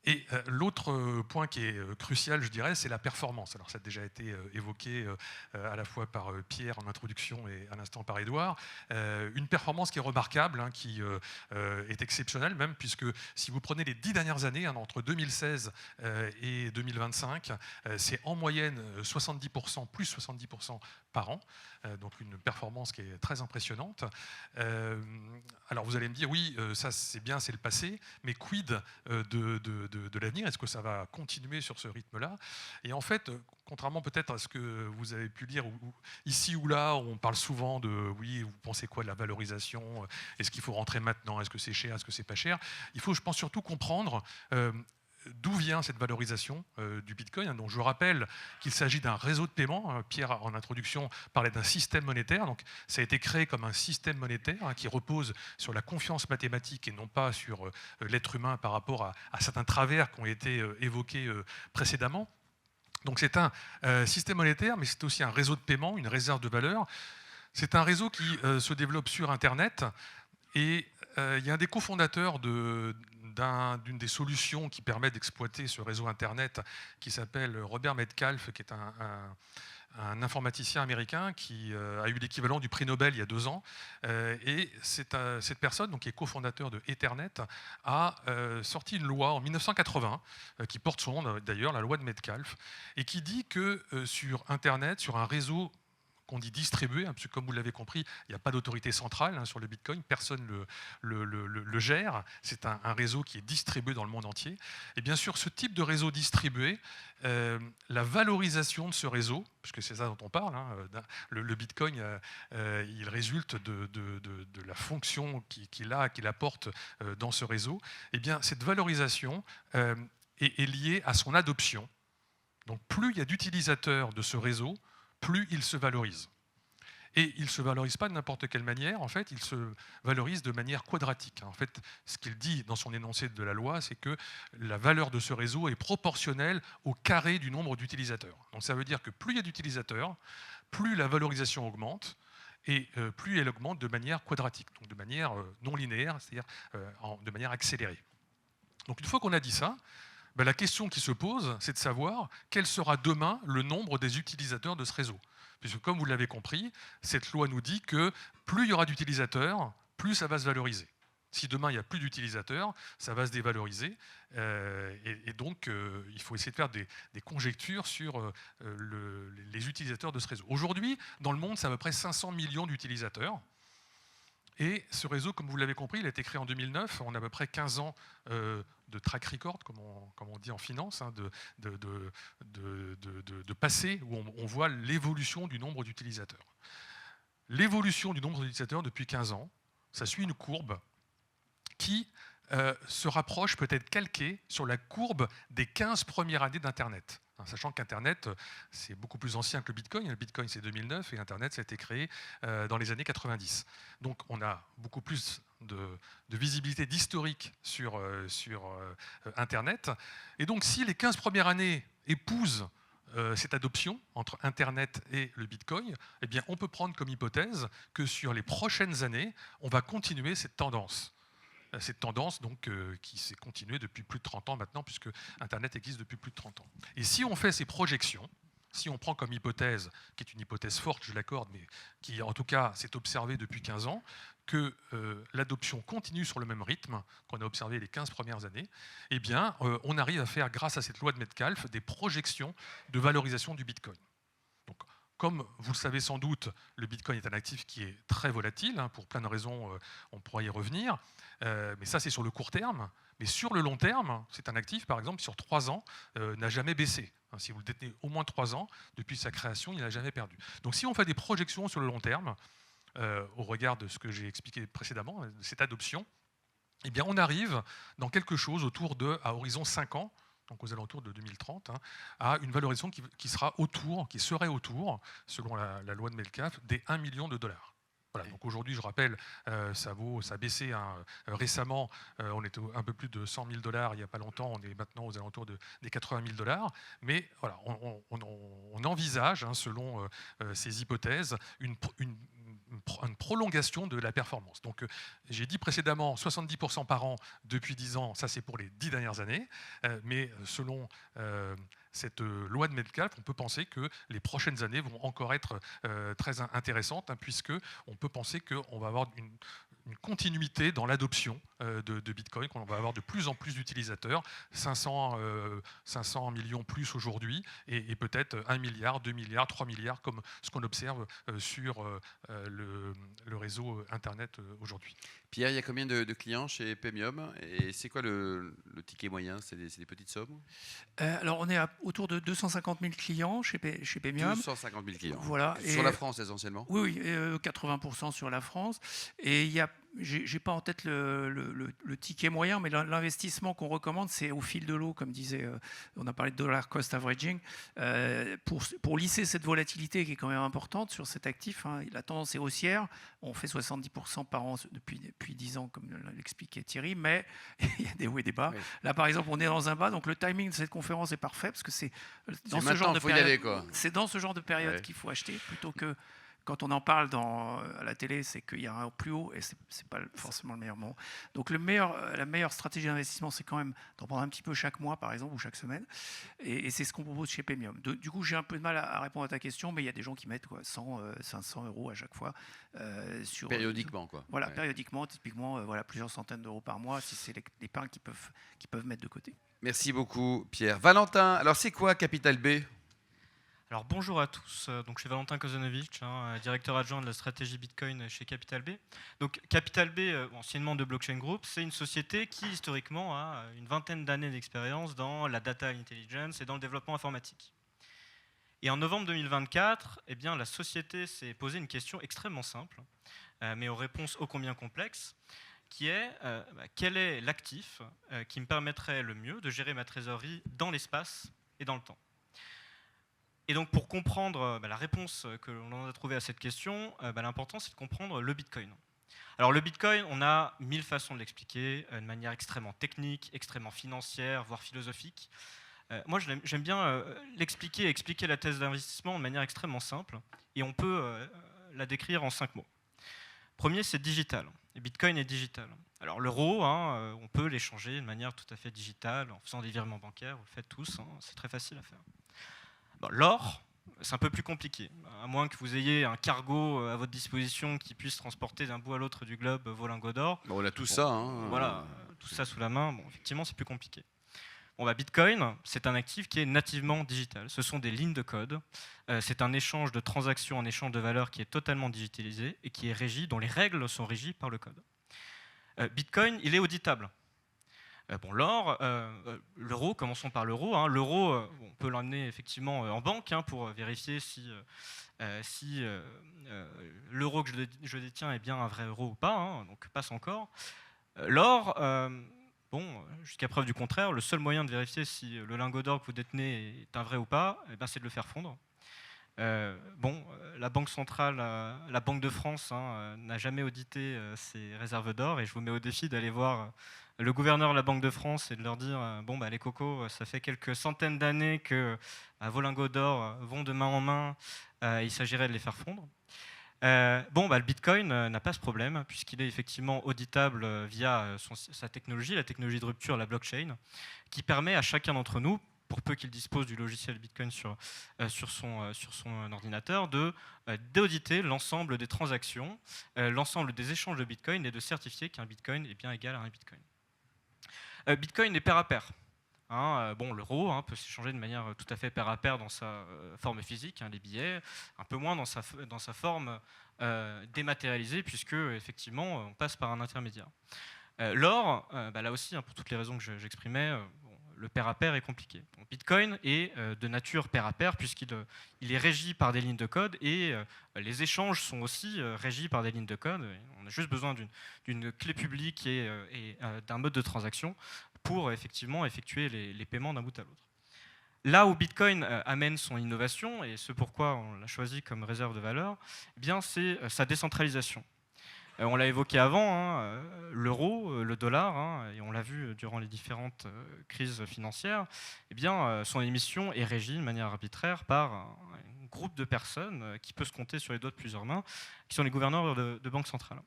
Et l'autre point qui est crucial, je dirais, c'est la performance. Alors ça a déjà été évoqué à la fois par Pierre en introduction et à l'instant par Edouard. Une performance qui est remarquable, hein, qui est exceptionnelle même, puisque si vous prenez les 10 dernières années, hein, entre 2016 et 2025, c'est en moyenne 70%, plus 70% par an. Donc une performance qui est très impressionnante. Alors vous allez me dire, oui, ça c'est bien, c'est le passé, mais quid de l'avenir? Est-ce que ça va continuer sur ce rythme-là? Et en fait, contrairement peut-être à ce que vous avez pu lire ici ou là, on parle souvent de, oui, vous pensez quoi de la valorisation? Est-ce qu'il faut rentrer maintenant? Est-ce que c'est cher? Est-ce que c'est pas cher? Il faut, je pense, surtout comprendre d'où vient cette valorisation du Bitcoin, hein, dont je rappelle qu'il s'agit d'un réseau de paiement. Pierre, en introduction, parlait d'un système monétaire. Donc, ça a été créé comme un système monétaire, hein, qui repose sur la confiance mathématique et non pas sur l'être humain par rapport à certains travers qui ont été évoqués précédemment. Donc, c'est un système monétaire, mais c'est aussi un réseau de paiement, une réserve de valeur. C'est un réseau qui se développe sur Internet. Et il y a un des cofondateurs d'une des solutions qui permet d'exploiter ce réseau Internet, qui s'appelle Robert Metcalfe, qui est un informaticien américain qui a eu l'équivalent du prix Nobel il y a 2 ans. Et cette personne, donc, qui est cofondateur de Ethernet, a sorti une loi en 1980, qui porte son nom d'ailleurs, la loi de Metcalfe, et qui dit que sur Internet, sur un réseau qu'on dit distribué, hein, parce que comme vous l'avez compris, il n'y a pas d'autorité centrale, hein, sur le Bitcoin, personne le gère, c'est un réseau qui est distribué dans le monde entier. Et bien sûr, ce type de réseau distribué, la valorisation de ce réseau, puisque c'est ça dont on parle, hein, le Bitcoin, il résulte de la fonction qu'il apporte dans ce réseau, et bien cette valorisation est liée à son adoption. Donc plus il y a d'utilisateurs de ce réseau, plus il se valorise. Et il ne se valorise pas de n'importe quelle manière, en fait, il se valorise de manière quadratique. En fait, ce qu'il dit dans son énoncé de la loi, c'est que la valeur de ce réseau est proportionnelle au carré du nombre d'utilisateurs. Donc ça veut dire que plus il y a d'utilisateurs, plus la valorisation augmente, et plus elle augmente de manière quadratique, donc de manière non linéaire, c'est-à-dire de manière accélérée. Donc une fois qu'on a dit ça, la question qui se pose, c'est de savoir quel sera demain le nombre des utilisateurs de ce réseau. Puisque comme vous l'avez compris, cette loi nous dit que plus il y aura d'utilisateurs, plus ça va se valoriser. Si demain il n'y a plus d'utilisateurs, ça va se dévaloriser. Et donc il faut essayer de faire des conjectures sur les utilisateurs de ce réseau. Aujourd'hui, dans le monde, c'est à peu près 500 millions d'utilisateurs. Et ce réseau, comme vous l'avez compris, il a été créé en 2009. On a à peu près 15 ans de track record, comme on dit en finance, hein, de passé, où on voit l'évolution du nombre d'utilisateurs. L'évolution du nombre d'utilisateurs depuis 15 ans, ça suit une courbe qui se rapproche, peut-être calquée, sur la courbe des 15 premières années d'Internet. Sachant qu'Internet, c'est beaucoup plus ancien que le Bitcoin. Le Bitcoin, c'est 2009 et Internet, ça a été créé dans les années 90. Donc, on a beaucoup plus de visibilité, d'historique sur Internet. Et donc, si les 15 premières années épousent cette adoption entre Internet et le Bitcoin, eh bien, on peut prendre comme hypothèse que sur les prochaines années, on va continuer cette tendance. Cette tendance donc, qui s'est continuée depuis plus de 30 ans maintenant, puisque Internet existe depuis plus de 30 ans. Et si on fait ces projections, si on prend comme hypothèse, qui est une hypothèse forte, je l'accorde, mais qui en tout cas s'est observée depuis 15 ans, que l'adoption continue sur le même rythme qu'on a observé les 15 premières années, eh bien, on arrive à faire, grâce à cette loi de Metcalfe, des projections de valorisation du Bitcoin. Donc, comme vous le savez sans doute, le Bitcoin est un actif qui est très volatile, hein, pour plein de raisons, on pourra y revenir, mais ça c'est sur le court terme. Mais sur le long terme, c'est un actif, par exemple, sur 3 ans, n'a jamais baissé. Si vous le détenez au moins 3 ans, depuis sa création, il n'a jamais perdu. Donc si on fait des projections sur le long terme, au regard de ce que j'ai expliqué précédemment, de cette adoption, eh bien on arrive dans quelque chose autour de, à horizon 5 ans, donc aux alentours de 2030, hein, à une valorisation qui serait autour, selon la loi de Metcalfe, des 1 million de dollars. Voilà, donc aujourd'hui, je rappelle, ça a baissé récemment, on était un peu plus de 100 000 $, il n'y a pas longtemps, on est maintenant aux alentours des 80 000 $, mais voilà, on envisage, hein, selon ces hypothèses, une prolongation de la performance. Donc j'ai dit précédemment 70% par an depuis 10 ans, ça c'est pour les 10 dernières années, mais selon cette loi de Metcalfe, on peut penser que les prochaines années vont encore être très intéressantes, hein, puisqu'on peut penser qu'on va avoir une continuité dans l'adoption de Bitcoin, qu'on va avoir de plus en plus d'utilisateurs, 500 millions plus aujourd'hui, et peut-être 1 milliard, 2 milliards, 3 milliards, comme ce qu'on observe sur le réseau Internet aujourd'hui. Pierre, il y a combien de clients chez Paymium et c'est quoi le ticket moyen? C'est des petites sommes? Alors, on est autour de 250 000 clients chez Paymium. 250 000 clients. Voilà. Sur la France essentiellement? Oui, 80% sur la France. Et il y a, j'ai pas en tête le ticket moyen, mais l'investissement qu'on recommande, c'est au fil de l'eau, comme disait, on a parlé de dollar cost averaging, pour lisser cette volatilité qui est quand même importante sur cet actif, hein. La tendance est haussière, on fait 70% par an depuis 10 ans, comme l'expliquait Thierry, mais il y a des hauts et des bas. Oui. Là, par exemple, on est dans un bas, donc le timing de cette conférence est parfait, parce que c'est dans ce genre de période, c'est dans ce genre de période qu'il faut acheter, plutôt que quand on en parle à la télé, c'est qu'il y a un plus haut et c'est pas forcément le meilleur moment. Donc la meilleure stratégie d'investissement, c'est quand même d'en prendre un petit peu chaque mois, par exemple, ou chaque semaine. Et c'est ce qu'on propose chez Paymium. Du coup, j'ai un peu de mal à répondre à ta question, mais il y a des gens qui mettent 100, 500 € à chaque fois. Périodiquement, quoi. Voilà, périodiquement, typiquement, plusieurs centaines d'euros par mois, si c'est l'épargne qu'ils peuvent mettre de côté. Merci beaucoup, Pierre. Valentin, alors c'est quoi Capital B ? Alors bonjour à tous, donc je suis Valentin Kozanovic, directeur adjoint de la stratégie Bitcoin chez Capital B. Donc Capital B, anciennement de Blockchain Group, c'est une société qui historiquement a une vingtaine d'années d'expérience dans la data intelligence et dans le développement informatique. Et en novembre 2024, eh bien, la société s'est posé une question extrêmement simple, mais aux réponses ô combien complexes, qui est quel est l'actif qui me permettrait le mieux de gérer ma trésorerie dans l'espace et dans le temps ? Et donc pour comprendre la réponse que l'on a trouvée à cette question, l'important c'est de comprendre le Bitcoin. Alors le Bitcoin, on a 1000 façons de l'expliquer, de manière extrêmement technique, extrêmement financière, voire philosophique. Moi j'aime bien l'expliquer, expliquer la thèse d'investissement de manière extrêmement simple, et on peut la décrire en 5 mots. Premier, c'est digital. Le Bitcoin est digital. Alors l'euro, on peut l'échanger de manière tout à fait digitale, en faisant des virements bancaires, vous le faites tous, c'est très facile à faire. Bon, l'or, c'est un peu plus compliqué, à moins que vous ayez un cargo à votre disposition qui puisse transporter d'un bout à l'autre du globe vos lingots d'or. Bon, on a tout ça. Voilà, tout ça sous la main, bon, effectivement c'est plus compliqué. Bon, Bitcoin, c'est un actif qui est nativement digital. Ce sont des lignes de code. C'est un échange de transactions, un échange de valeurs qui est totalement digitalisé et qui est régi, dont les règles sont régies par le code. Bitcoin, il est auditable. L'or, l'euro, commençons par l'euro. L'euro, on peut l'emmener effectivement en banque pour vérifier si l'euro que je détiens est bien un vrai euro ou pas, donc passe encore. L'or, jusqu'à preuve du contraire, le seul moyen de vérifier si le lingot d'or que vous détenez est un vrai ou pas, c'est de le faire fondre. La Banque centrale, la Banque de France n'a jamais audité ses réserves d'or, et je vous mets au défi d'aller voir le gouverneur de la Banque de France et de leur dire les cocos, ça fait quelques centaines d'années que vos lingots d'or vont de main en main, il s'agirait de les faire fondre. Le Bitcoin n'a pas ce problème, puisqu'il est effectivement auditable via sa technologie, la technologie de rupture, la blockchain, qui permet à chacun d'entre nous, pour peu qu'il dispose du logiciel Bitcoin sur son ordinateur, d'auditer l'ensemble des transactions, l'ensemble des échanges de Bitcoin, et de certifier qu'un Bitcoin est bien égal à un Bitcoin. Bitcoin est pair à pair. L'euro peut s'échanger de manière tout à fait pair à pair dans sa forme physique, les billets, un peu moins dans sa forme dématérialisée, puisque effectivement on passe par un intermédiaire. L'or, là aussi, pour toutes les raisons que j'exprimais, le pair à pair est compliqué. Bitcoin est de nature pair à pair, puisqu'il est régi par des lignes de code, et les échanges sont aussi régis par des lignes de code. On a juste besoin d'une clé publique et d'un mode de transaction pour effectivement effectuer les paiements d'un bout à l'autre. Là où Bitcoin amène son innovation, et ce pourquoi on l'a choisi comme réserve de valeur, c'est sa décentralisation. On l'a évoqué avant, l'euro, le dollar, et on l'a vu durant les différentes crises financières, son émission est régie de manière arbitraire par un groupe de personnes qui peut se compter sur les doigts de plusieurs mains, qui sont les gouverneurs de banques centrales.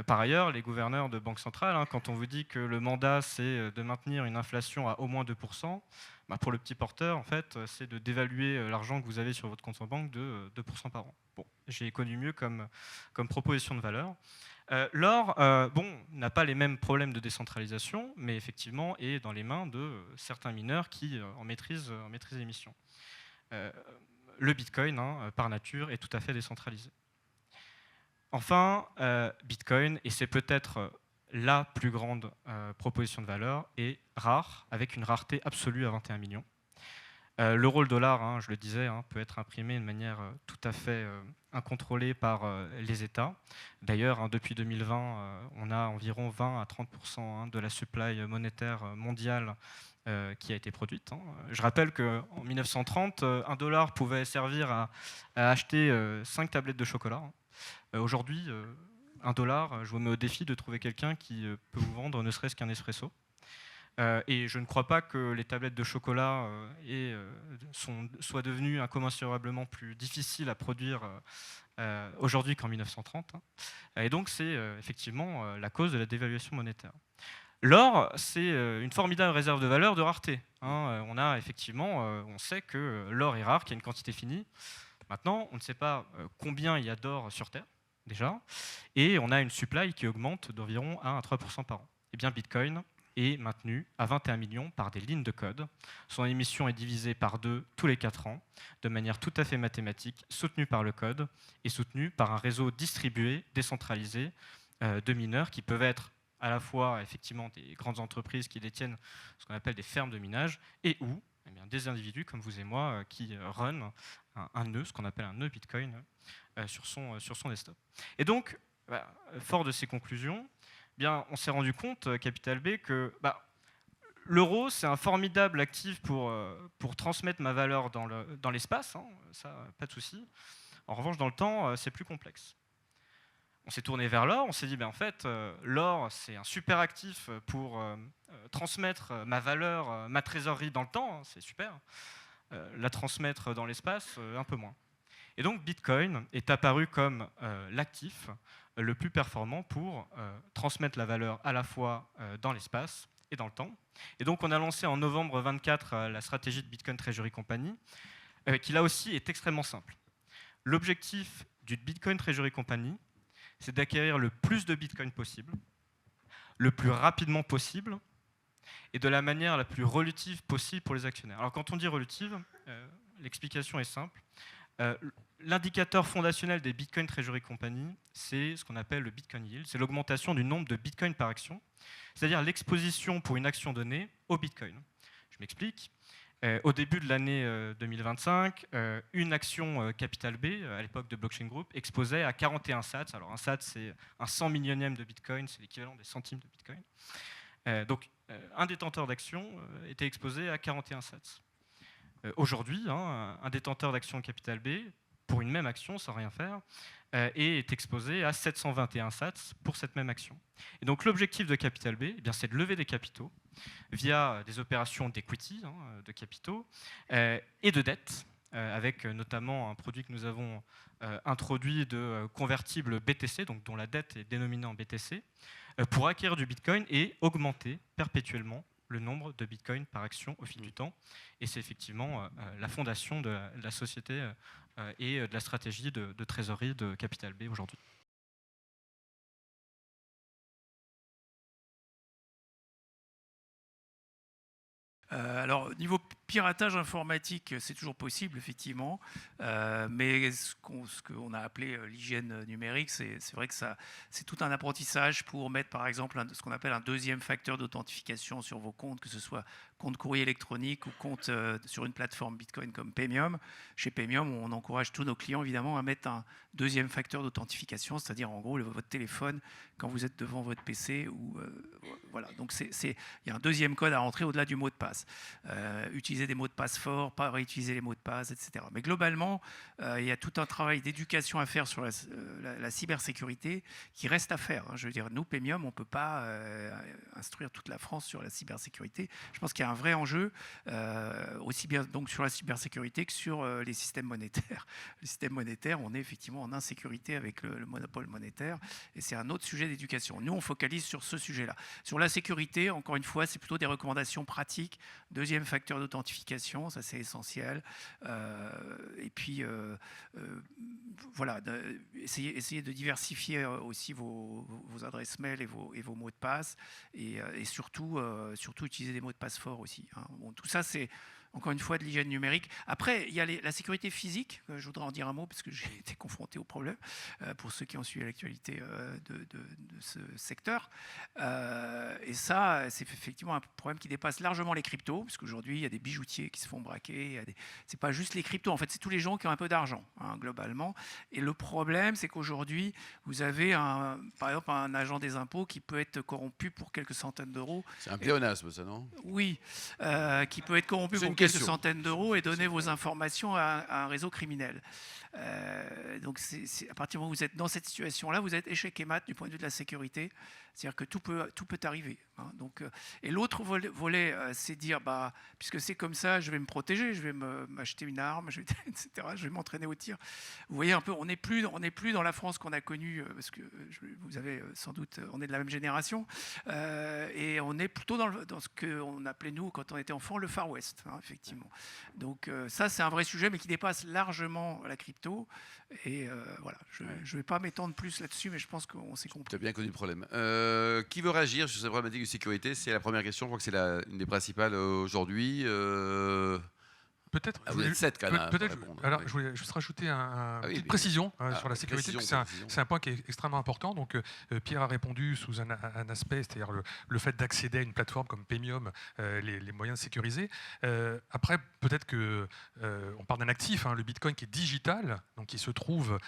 Par ailleurs, les gouverneurs de banque centrale, quand on vous dit que le mandat c'est de maintenir une inflation à au moins 2%, pour le petit porteur, en fait, c'est de dévaluer l'argent que vous avez sur votre compte en banque de 2% par an. J'ai connu mieux comme proposition de valeur. L'or, n'a pas les mêmes problèmes de décentralisation, mais effectivement est dans les mains de certains mineurs qui en maîtrisent l'émission. Le Bitcoin, par nature, est tout à fait décentralisé. Enfin, Bitcoin, et c'est peut-être la plus grande proposition de valeur, est rare, avec une rareté absolue à 21 millions. L'euro, le dollar, je le disais, peut être imprimé de manière tout à fait incontrôlée par les États. D'ailleurs, depuis 2020, on a environ 20 à 30% de la supply monétaire mondiale qui a été produite. Je rappelle qu'en 1930, un dollar pouvait servir à acheter 5 tablettes de chocolat. Aujourd'hui, un dollar, je vous mets au défi de trouver quelqu'un qui peut vous vendre ne serait-ce qu'un espresso. Et je ne crois pas que les tablettes de chocolat soient devenues incommensurablement plus difficiles à produire aujourd'hui qu'en 1930. Et donc c'est effectivement la cause de la dévaluation monétaire. L'or, c'est une formidable réserve de valeur de rareté. On sait que l'or est rare, qu'il y a une quantité finie. Maintenant, on ne sait pas combien il y a d'or sur Terre, déjà, et on a une supply qui augmente d'environ 1 à 3% par an. Et bien Bitcoin est maintenu à 21 millions par des lignes de code. Son émission est divisée par 2 tous les 4 ans, de manière tout à fait mathématique, soutenue par le code et soutenue par un réseau distribué, décentralisé, de mineurs qui peuvent être à la fois effectivement des grandes entreprises qui détiennent ce qu'on appelle des fermes de minage, et ou des individus comme vous et moi qui run un nœud, ce qu'on appelle un nœud Bitcoin, sur son desktop. Et donc, fort de ces conclusions, on s'est rendu compte, Capital B, que l'euro, c'est un formidable actif pour transmettre ma valeur dans l'espace, hein, ça, pas de souci. En revanche, dans le temps, c'est plus complexe. On s'est tourné vers l'or, on s'est dit, ben, en fait, l'or, c'est un super actif pour transmettre ma valeur, ma trésorerie dans le temps, hein, c'est super. La transmettre dans l'espace, un peu moins. Et donc, Bitcoin est apparu comme l'actif le plus performant pour transmettre la valeur à la fois dans l'espace et dans le temps. Et donc, on a lancé en novembre 24 la stratégie de Bitcoin Treasury Company, qui là aussi est extrêmement simple. L'objectif du Bitcoin Treasury Company, c'est d'acquérir le plus de Bitcoin possible, le plus rapidement possible, et de la manière la plus relative possible pour les actionnaires. Alors quand on dit relative, l'explication est simple. L'indicateur fondationnel des Bitcoin Treasury Company, c'est ce qu'on appelle le Bitcoin Yield, c'est l'augmentation du nombre de Bitcoin par action, c'est-à-dire l'exposition pour une action donnée au Bitcoin. Je m'explique. Au début de l'année 2025, une action Capital B, à l'époque de Blockchain Group, exposait à 41 sats. Alors un sat, c'est un 100 millionième de Bitcoin, c'est l'équivalent des centimes de Bitcoin. Donc un détenteur d'action était exposé à 41 sats. Aujourd'hui, hein, un détenteur d'action Capital B, pour une même action, sans rien faire, est exposé à 721 sats pour cette même action. Et donc l'objectif de Capital B, eh bien, c'est de lever des capitaux via des opérations d'equity, hein, de capitaux, et de dette, avec notamment un produit que nous avons introduit de convertible BTC, donc dont la dette est dénominée en BTC, pour acquérir du Bitcoin et augmenter perpétuellement le nombre de Bitcoin par action au fil du temps. Et c'est effectivement la fondation de la société et de la stratégie de trésorerie de Capital B aujourd'hui. Alors, niveau piratage informatique, c'est toujours possible, effectivement, mais ce qu'on a appelé l'hygiène numérique, c'est vrai que c'est tout un apprentissage pour mettre, par exemple, ce qu'on appelle un deuxième facteur d'authentification sur vos comptes, que ce soit compte courrier électronique ou compte sur une plateforme Bitcoin comme Paymium. Chez Paymium, on encourage tous nos clients, évidemment, à mettre un deuxième facteur d'authentification, c'est-à-dire, en gros, votre téléphone, quand vous êtes devant votre PC, ou voilà. Donc, il y a un deuxième code à rentrer au-delà du mot de passe. Utiliser des mots de passe forts, pas réutiliser les mots de passe, etc. Mais globalement, il y a tout un travail d'éducation à faire sur la cybersécurité qui reste à faire. Je veux dire, nous, Paymium, on ne peut pas instruire toute la France sur la cybersécurité. Je pense qu'il y a un vrai enjeu, aussi bien donc sur la cybersécurité que sur les systèmes monétaires. Les systèmes monétaires, on est effectivement en insécurité avec le monopole monétaire, et c'est un autre sujet d'éducation. Nous, on focalise sur ce sujet-là. Sur la sécurité, encore une fois, c'est plutôt des recommandations pratiques. Deuxième facteur d'authentification, ça c'est essentiel. Et puis, voilà, essayez de diversifier aussi vos adresses mail et vos mots de passe, et surtout utiliser des mots de passe forts aussi, hein. Bon, tout ça, c'est encore une fois de l'hygiène numérique. Après, il y a la sécurité physique. Je voudrais en dire un mot parce que j'ai été confronté au problème, pour ceux qui ont suivi l'actualité de ce secteur. Et ça, c'est effectivement un problème qui dépasse largement les cryptos, parce qu'aujourd'hui, il y a des bijoutiers qui se font braquer. C'est pas juste les cryptos, en fait, c'est tous les gens qui ont un peu d'argent, hein, globalement. Et le problème, c'est qu'aujourd'hui, vous avez, par exemple, un agent des impôts qui peut être corrompu pour quelques centaines d'euros. C'est un pléonasme, ça, non? Oui, qui peut être corrompu pour quelques centaines d'euros et donner vos informations à un réseau criminel. Donc, à partir du moment où vous êtes dans cette situation-là, vous êtes échec et mat du point de vue de la sécurité. C'est-à-dire que tout peut arriver, hein. Donc, et l'autre volet, c'est dire, puisque c'est comme ça, je vais me protéger, je vais m'acheter une arme, etc. Je vais m'entraîner au tir. Vous voyez un peu, on n'est plus dans la France qu'on a connue, parce que vous avez sans doute, on est de la même génération, et on est plutôt dans ce qu'on appelait, nous, quand on était enfant, le Far West, hein, effectivement. Donc ça, c'est un vrai sujet, mais qui dépasse largement la crypto. Et voilà, je ne vais pas m'étendre plus là-dessus, mais je pense qu'on s'est compris. Tu as bien connu le problème. Qui veut réagir sur cette problématique de sécurité? C'est la première question, je crois que c'est une des principales aujourd'hui. Peut-être. Ah, vous êtes 7 quand même. Peut-être. Alors, je voulais juste rajouter une petite précision sur la sécurité. C'est un point qui est extrêmement important. Donc, Pierre a répondu sous un aspect, c'est-à-dire le fait d'accéder à une plateforme comme Paymium, les moyens de sécuriser. Après, peut-être que on parle d'un actif, le Bitcoin qui est digital, donc qui se trouve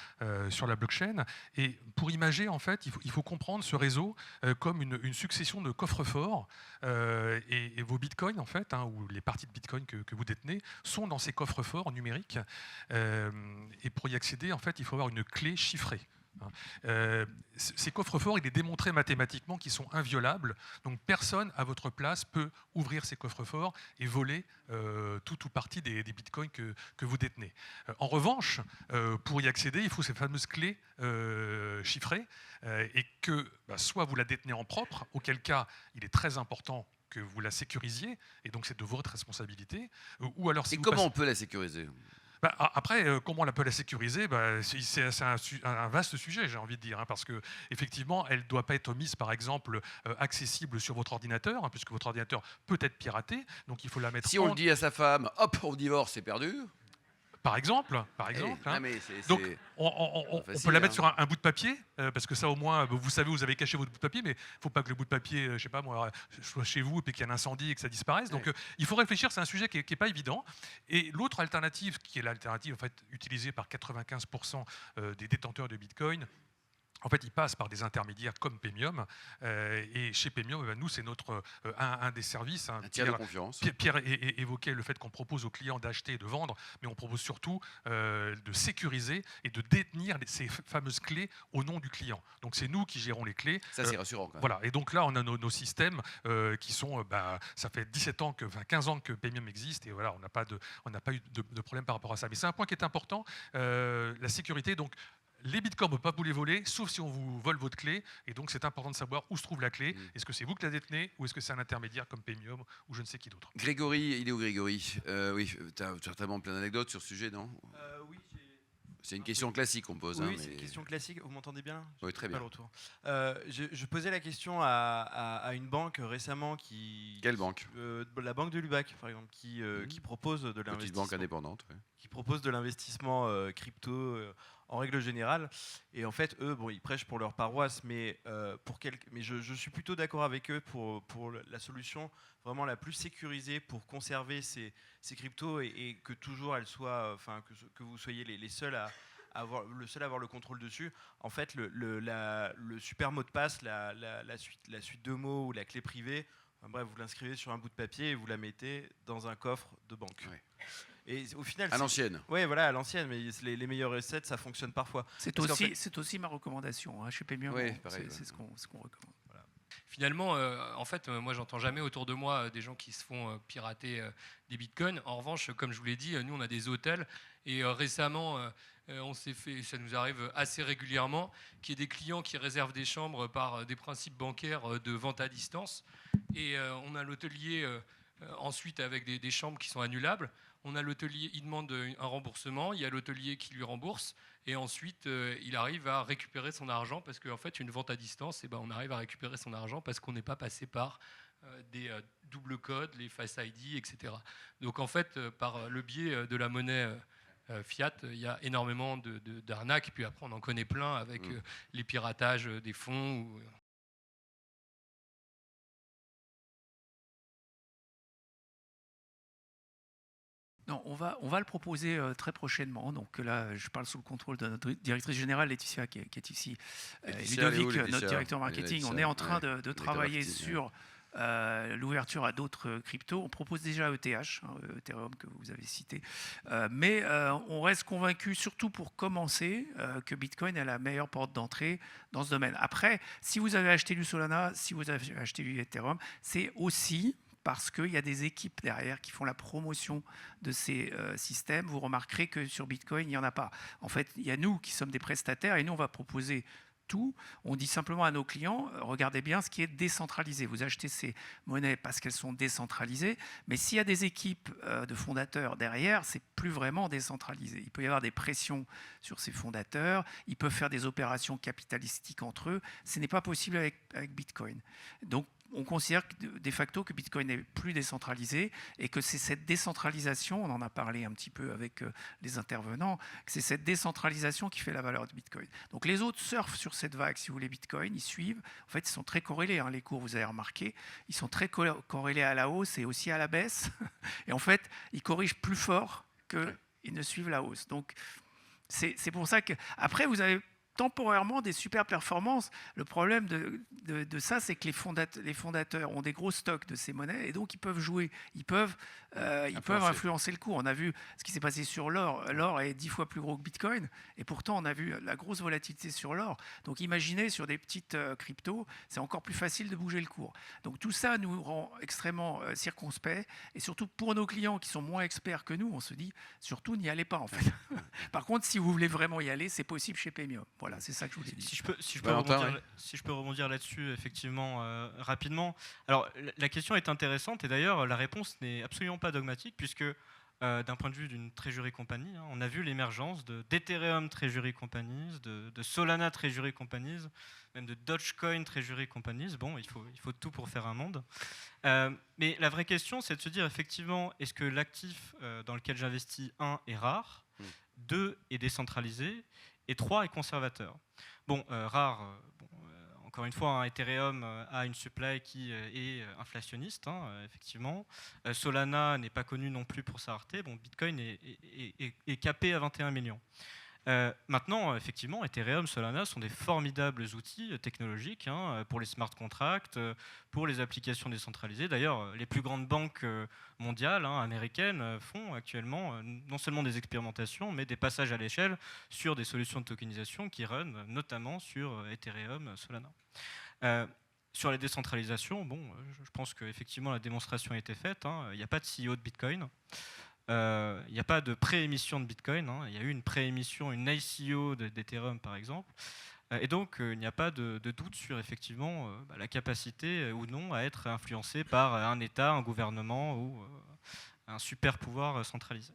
sur la blockchain. Et pour imager, en fait, il faut comprendre ce réseau comme une succession de coffres-forts. Et vos Bitcoins, en fait, ou les parties de Bitcoin que vous détenez, sont dans ces coffres-forts numériques. Et pour y accéder, en fait, il faut avoir une clé chiffrée. Ces coffres-forts, il est démontré mathématiquement qu'ils sont inviolables. Donc personne à votre place peut ouvrir ces coffres-forts et voler tout ou partie des bitcoins que vous détenez. En revanche, pour y accéder, il faut ces fameuses clés chiffrées et que soit vous la détenez en propre, auquel cas il est très important que vous la sécurisiez, et donc c'est de votre responsabilité. Ou alors, si comment on peut la sécuriser ? Après, comment on peut la sécuriser ? C'est un vaste sujet, j'ai envie de dire, parce que effectivement, elle ne doit pas être mise, par exemple, accessible sur votre ordinateur, puisque votre ordinateur peut être piraté, donc il faut la mettre. Si on le dit à sa femme, hop, on divorce, c'est perdu. Par exemple. Donc, on peut la mettre sur un bout de papier, parce que ça, au moins, vous savez, vous avez caché votre bout de papier, mais il ne faut pas que le bout de papier, je sais pas moi, soit chez vous et puis qu'il y ait un incendie et que ça disparaisse. Donc, il faut réfléchir. C'est un sujet qui est pas évident. Et l'autre alternative, qui est l'alternative en fait utilisée par 95% des détenteurs de Bitcoin. En fait, ils passent par des intermédiaires comme Paymium. Et chez Paymium, nous, c'est un des services. Un tiers de confiance. Pierre évoquait le fait qu'on propose aux clients d'acheter et de vendre, mais on propose surtout de sécuriser et de détenir ces fameuses clés au nom du client. Donc, c'est nous qui gérons les clés. Ça, c'est rassurant. Quand même. Voilà. Et donc là, on a nos systèmes qui sont... ça fait 15 ans que Paymium existe et voilà, on n'a pas eu de problème par rapport à ça. Mais c'est un point qui est important, la sécurité. Donc, les bitcoins, on ne peut pas vous les voler, sauf si on vous vole votre clé. Et donc, c'est important de savoir où se trouve la clé. Est-ce que c'est vous qui la détenez ou est-ce que c'est un intermédiaire comme Paymium ou je ne sais qui d'autre ? Grégory, il est où Grégory ? Oui, tu as certainement plein d'anecdotes sur ce sujet, non ? Oui, c'est une question classique qu'on pose. Oui, c'est une question classique. Vous m'entendez bien ? Oui, très bien. Pas le retour. Je posais la question à une banque récemment qui... Quelle banque ? La banque de Lubac, par exemple, qui propose de l'investissement. Petite banque indépendante. Ouais. Qui propose de l'investissement crypto en règle générale. Et en fait, eux, ils prêchent pour leur paroisse, mais, je suis plutôt d'accord avec eux pour la solution vraiment la plus sécurisée pour conserver ces cryptos et que toujours elles soient, que vous soyez les seuls à avoir le contrôle dessus. En fait, le super mot de passe, la suite de mots ou la clé privée, bref, vous l'inscrivez sur un bout de papier et vous la mettez dans un coffre de banque. Ouais. Et au final, à l'ancienne. Oui, voilà, à l'ancienne, mais les meilleures recettes, ça fonctionne parfois. C'est aussi ma recommandation. Chez Paymium, c'est ce qu'on recommande. Voilà. Finalement, en fait, moi, j'entends jamais autour de moi des gens qui se font pirater des bitcoins. En revanche, comme je vous l'ai dit, nous, on a des hôtels. Et récemment, on s'est fait, ça nous arrive assez régulièrement, qu'il y ait des clients qui réservent des chambres par des principes bancaires de vente à distance. Et on a l'hôtelier ensuite avec des chambres qui sont annulables. On a l'hôtelier, il demande un remboursement, il y a l'hôtelier qui lui rembourse, et ensuite il arrive à récupérer son argent parce qu'en fait une vente à distance, on arrive à récupérer son argent parce qu'on n'est pas passé par des doubles codes, les Face ID, etc. Donc en fait, par le biais de la monnaie fiat, il y a énormément d'arnaques, et puis après on en connaît plein avec les piratages des fonds. Non, on va le proposer très prochainement. Donc là, je parle sous le contrôle de notre directrice générale, Laetitia, qui est ici. Ludovic, notre directeur marketing. On est en train de travailler sur l'ouverture à d'autres cryptos. On propose déjà ETH, Ethereum que vous avez cité. Mais on reste convaincu, surtout pour commencer, que Bitcoin est la meilleure porte d'entrée dans ce domaine. Après, si vous avez acheté du Solana, si vous avez acheté du Ethereum, c'est aussi parce qu'il y a des équipes derrière qui font la promotion de ces systèmes. Vous remarquerez que sur Bitcoin, il n'y en a pas. En fait, il y a nous qui sommes des prestataires et nous, on va proposer tout. On dit simplement à nos clients, regardez bien ce qui est décentralisé. Vous achetez ces monnaies parce qu'elles sont décentralisées, mais s'il y a des équipes de fondateurs derrière, c'est plus vraiment décentralisé. Il peut y avoir des pressions sur ces fondateurs, ils peuvent faire des opérations capitalistiques entre eux. Ce n'est pas possible avec Bitcoin. Donc, on considère de facto que Bitcoin n'est plus décentralisé et que c'est cette décentralisation, on en a parlé un petit peu avec les intervenants, que c'est cette décentralisation qui fait la valeur de Bitcoin. Donc les autres surfent sur cette vague, si vous voulez, Bitcoin, ils suivent. En fait, ils sont très corrélés, hein, les cours, vous avez remarqué, ils sont très corrélés à la hausse et aussi à la baisse. Et en fait, ils corrigent plus fort qu'ils ne suivent la hausse. Donc c'est pour ça que... Après, vous avez temporairement des super performances. Le problème de ça, c'est que les fondateurs ont des gros stocks de ces monnaies et donc ils peuvent jouer, ils peuvent influencer le cours. On a vu ce qui s'est passé sur l'or. L'or est 10 fois plus gros que Bitcoin et pourtant on a vu la grosse volatilité sur l'or. Donc imaginez sur des petites cryptos, c'est encore plus facile de bouger le cours. Donc tout ça nous rend extrêmement circonspects et surtout pour nos clients qui sont moins experts que nous, on se dit surtout n'y allez pas en fait. Par contre, si vous voulez vraiment y aller, c'est possible chez Paymium. Voilà, c'est ça que je voulais dire. Si je peux rebondir là-dessus, effectivement, rapidement. Alors, la question est intéressante et d'ailleurs, la réponse n'est absolument pas dogmatique puisque, d'un point de vue d'une Treasury Company, hein, on a vu l'émergence d'Ethereum Treasury Companies, de Solana Treasury Companies, même de Dogecoin Treasury Companies. Bon, il faut tout pour faire un monde. Mais la vraie question, c'est de se dire, effectivement, est-ce que l'actif dans lequel j'investis, 1, est rare, 2, est décentralisé, et 3 est conservateur. Bon, rare, encore une fois, hein, Ethereum a une supply qui est inflationniste, hein, effectivement. Solana n'est pas connu non plus pour sa rareté. Bon, Bitcoin est capé à 21 millions. Maintenant, effectivement, Ethereum, Solana sont des formidables outils technologiques hein, pour les smart contracts, pour les applications décentralisées. D'ailleurs, les plus grandes banques mondiales, hein, américaines, font actuellement non seulement des expérimentations, mais des passages à l'échelle sur des solutions de tokenisation qui run notamment sur Ethereum, Solana. Sur les décentralisations, bon, je pense qu'effectivement la démonstration a été faite. Hein. Il n'y a pas de CEO de Bitcoin. Il n'y a pas de préémission de Bitcoin. Hein. Il y a eu une préémission, une ICO d'Ethereum par exemple. Et donc il n'y a pas de doute sur effectivement la capacité ou non à être influencé par un État, un gouvernement ou un super pouvoir centralisé.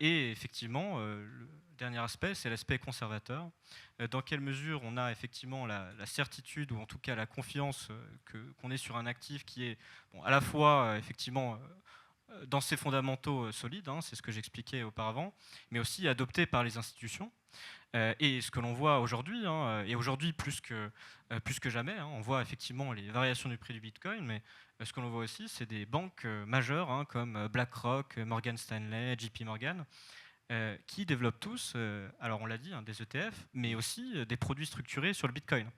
Et effectivement, le dernier aspect, c'est l'aspect conservateur. Dans quelle mesure on a effectivement la certitude ou en tout cas la confiance qu'on est sur un actif qui est bon, à la fois effectivement dans ses fondamentaux solides, hein, c'est ce que j'expliquais auparavant, mais aussi adopté par les institutions. Et ce que l'on voit aujourd'hui, hein, et aujourd'hui plus que jamais, hein, on voit effectivement les variations du prix du Bitcoin, mais ce que l'on voit aussi, c'est des banques majeures hein, comme BlackRock, Morgan Stanley, JP Morgan, qui développent tous, alors on l'a dit, hein, des ETF, mais aussi des produits structurés sur le Bitcoin.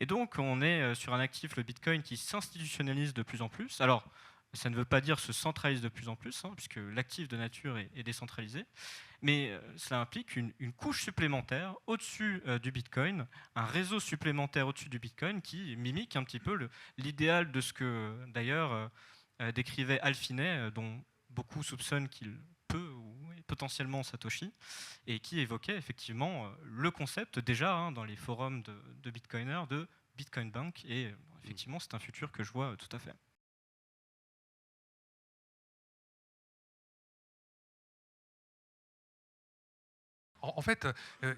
Et donc on est sur un actif, le Bitcoin, qui s'institutionnalise de plus en plus. Alors, ça ne veut pas dire se centralise de plus en plus, hein, puisque l'actif de nature est décentralisé, mais cela implique une couche supplémentaire au-dessus du Bitcoin, un réseau supplémentaire au-dessus du Bitcoin qui mimique un petit peu l'idéal de ce que d'ailleurs décrivait Hal Finney, dont beaucoup soupçonnent qu'il peut ou est potentiellement Satoshi, et qui évoquait effectivement le concept déjà hein, dans les forums de Bitcoiners de Bitcoin Bank, et effectivement c'est un futur que je vois tout à fait. En fait,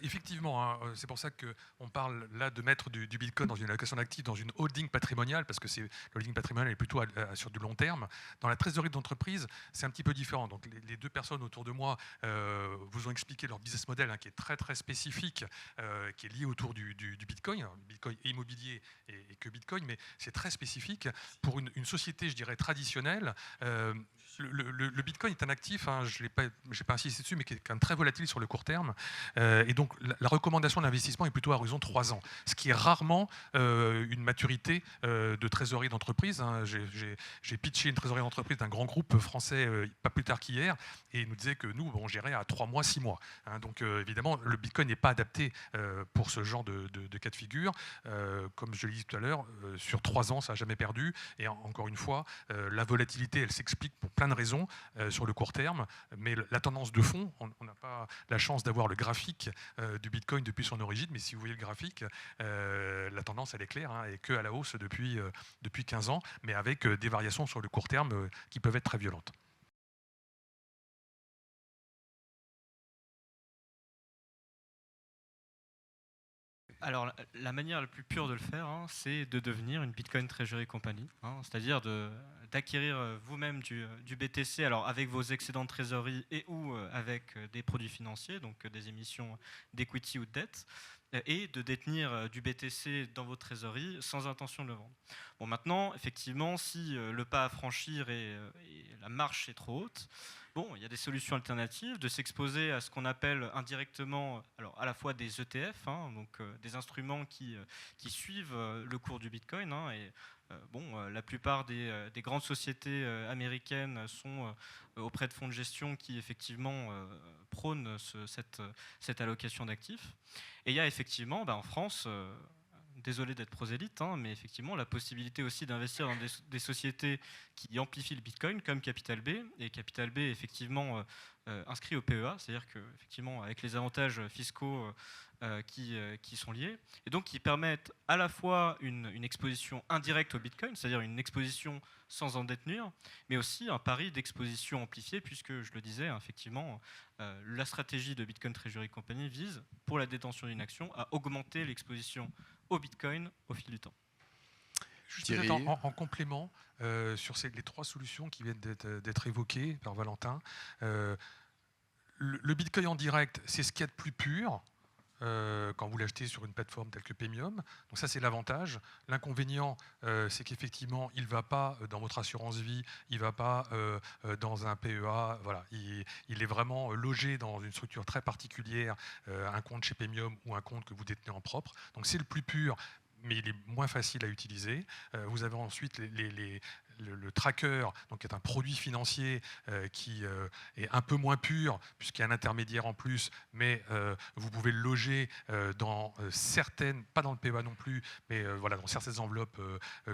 effectivement, hein, c'est pour ça qu'on parle là de mettre du Bitcoin dans une allocation d'actifs, dans une holding patrimoniale, parce que le holding patrimonial est plutôt sur du long terme. Dans la trésorerie d'entreprise, c'est un petit peu différent. Donc les deux personnes autour de moi vous ont expliqué leur business model hein, qui est très très spécifique, qui est lié autour du Bitcoin. Alors, Bitcoin et immobilier et que Bitcoin, mais c'est très spécifique. Pour une société, je dirais, traditionnelle, le Bitcoin est un actif, hein, je n'ai pas insisté dessus, mais qui est quand même très volatile sur le court terme. Et donc, la recommandation d'investissement est plutôt à horizon 3 ans, ce qui est rarement une maturité de trésorerie d'entreprise. Hein. J'ai pitché une trésorerie d'entreprise d'un grand groupe français pas plus tard qu'hier, et il nous disait que nous, on gérait à 3 mois, 6 mois. Hein. Donc, évidemment, le Bitcoin n'est pas adapté pour ce genre de cas de figure. Comme je l'ai dit tout à l'heure, sur 3 ans, ça n'a jamais perdu. Et encore une fois, la volatilité, elle s'explique pour plein de raisons sur le court terme, mais la tendance de fond, on n'a pas la chance d'avoir le graphique du Bitcoin depuis son origine, mais si vous voyez le graphique, la tendance elle est claire, hein, et que à la hausse depuis 15 ans, mais avec des variations sur le court terme qui peuvent être très violentes. Alors, la manière la plus pure de le faire, c'est de devenir une Bitcoin Treasury Company, c'est-à-dire d'acquérir vous-même du BTC, alors avec vos excédents de trésorerie et ou avec des produits financiers, donc des émissions d'equity ou de dette, et de détenir du BTC dans vos trésoreries sans intention de le vendre. Bon, maintenant, effectivement, si le pas à franchir et la marche est trop haute, bon, il y a des solutions alternatives, de s'exposer à ce qu'on appelle indirectement, alors à la fois des ETF, donc des instruments qui suivent le cours du Bitcoin, la plupart des grandes sociétés américaines sont auprès de fonds de gestion qui effectivement prônent cette allocation d'actifs. Et il y a effectivement, en France, désolé d'être prosélyte, mais effectivement la possibilité aussi d'investir dans des sociétés qui amplifient le Bitcoin comme Capital B, et Capital B est effectivement inscrit au PEA, c'est-à-dire qu'effectivement avec les avantages fiscaux qui sont liés, et donc qui permettent à la fois une exposition indirecte au Bitcoin, c'est-à-dire une exposition sans en détenir, mais aussi un pari d'exposition amplifiée, puisque je le disais, effectivement, la stratégie de Bitcoin Treasury Company vise, pour la détention d'une action, à augmenter l'exposition au Bitcoin au fil du temps. Juste peut-être en complément sur les 3 solutions qui viennent d'être évoquées par Valentin. Le Bitcoin en direct, c'est ce qu'il y a de plus pur quand vous l'achetez sur une plateforme telle que Premium. Donc ça, c'est l'avantage. L'inconvénient, c'est qu'effectivement, il ne va pas dans votre assurance vie, il ne va pas dans un PEA. Voilà. Il est vraiment logé dans une structure très particulière, un compte chez Premium ou un compte que vous détenez en propre. Donc c'est le plus pur, mais il est moins facile à utiliser. Vous avez ensuite le tracker, donc qui est un produit financier qui est un peu moins pur, puisqu'il y a un intermédiaire en plus, mais vous pouvez le loger dans certaines, pas dans le PEA non plus, mais dans certaines enveloppes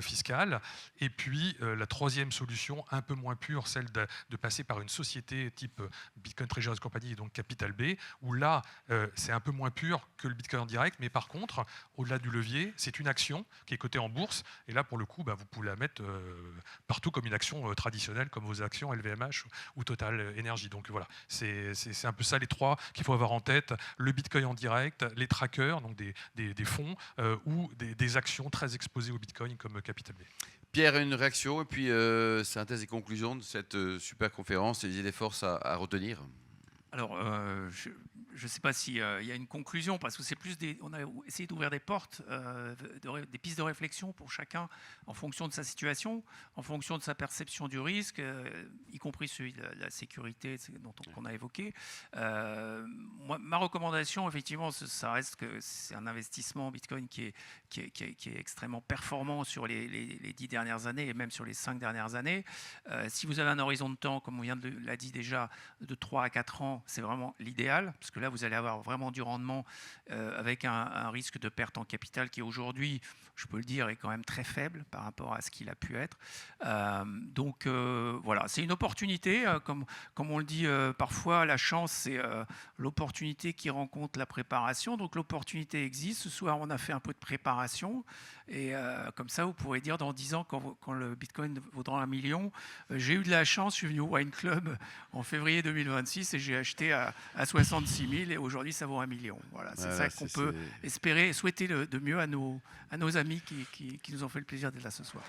fiscales. Et puis la troisième solution, un peu moins pure, celle de passer par une société type Bitcoin Treasury Company, donc Capital B, où là, c'est un peu moins pur que le Bitcoin en direct, mais par contre, au-delà du levier, c'est une action qui est cotée en bourse, et là, pour le coup, vous pouvez la mettre partout comme une action traditionnelle, comme vos actions LVMH ou Total Energy. Donc voilà, c'est un peu ça les 3 qu'il faut avoir en tête. Le Bitcoin en direct, les trackers, donc des fonds, ou des actions très exposées au Bitcoin comme Capital B. Pierre, une réaction, et puis synthèse et conclusion de cette super conférence, et des idées forces à retenir. Alors, je ne sais pas s'il y a une conclusion, parce que c'est plus on a essayé d'ouvrir des portes, des pistes de réflexion pour chacun en fonction de sa situation, en fonction de sa perception du risque, y compris celui de la sécurité qu'on a évoqué. Ma recommandation, effectivement, ça reste que c'est un investissement Bitcoin qui est extrêmement performant sur les 10 dernières années et même sur les 5 dernières années. Si vous avez un horizon de temps, comme on vient de l'a dit déjà, de 3 à 4 ans, c'est vraiment l'idéal, parce que là, vous allez avoir vraiment du rendement avec un risque de perte en capital qui aujourd'hui, je peux le dire, est quand même très faible par rapport à ce qu'il a pu être. Donc voilà, c'est une opportunité, comme on le dit parfois, la chance, c'est l'opportunité qui rencontre la préparation. Donc l'opportunité existe, ce soir on a fait un peu de préparation, et comme ça vous pourrez dire dans 10 ans, quand le Bitcoin vaudra 1 million, j'ai eu de la chance, je suis venu au Wine Club en février 2026 et j'ai acheté à 66 000 et aujourd'hui ça vaut 1 million. Voilà, c'est ça qu'on peut espérer et souhaiter de mieux à nos amis qui nous ont fait le plaisir d'être là ce soir.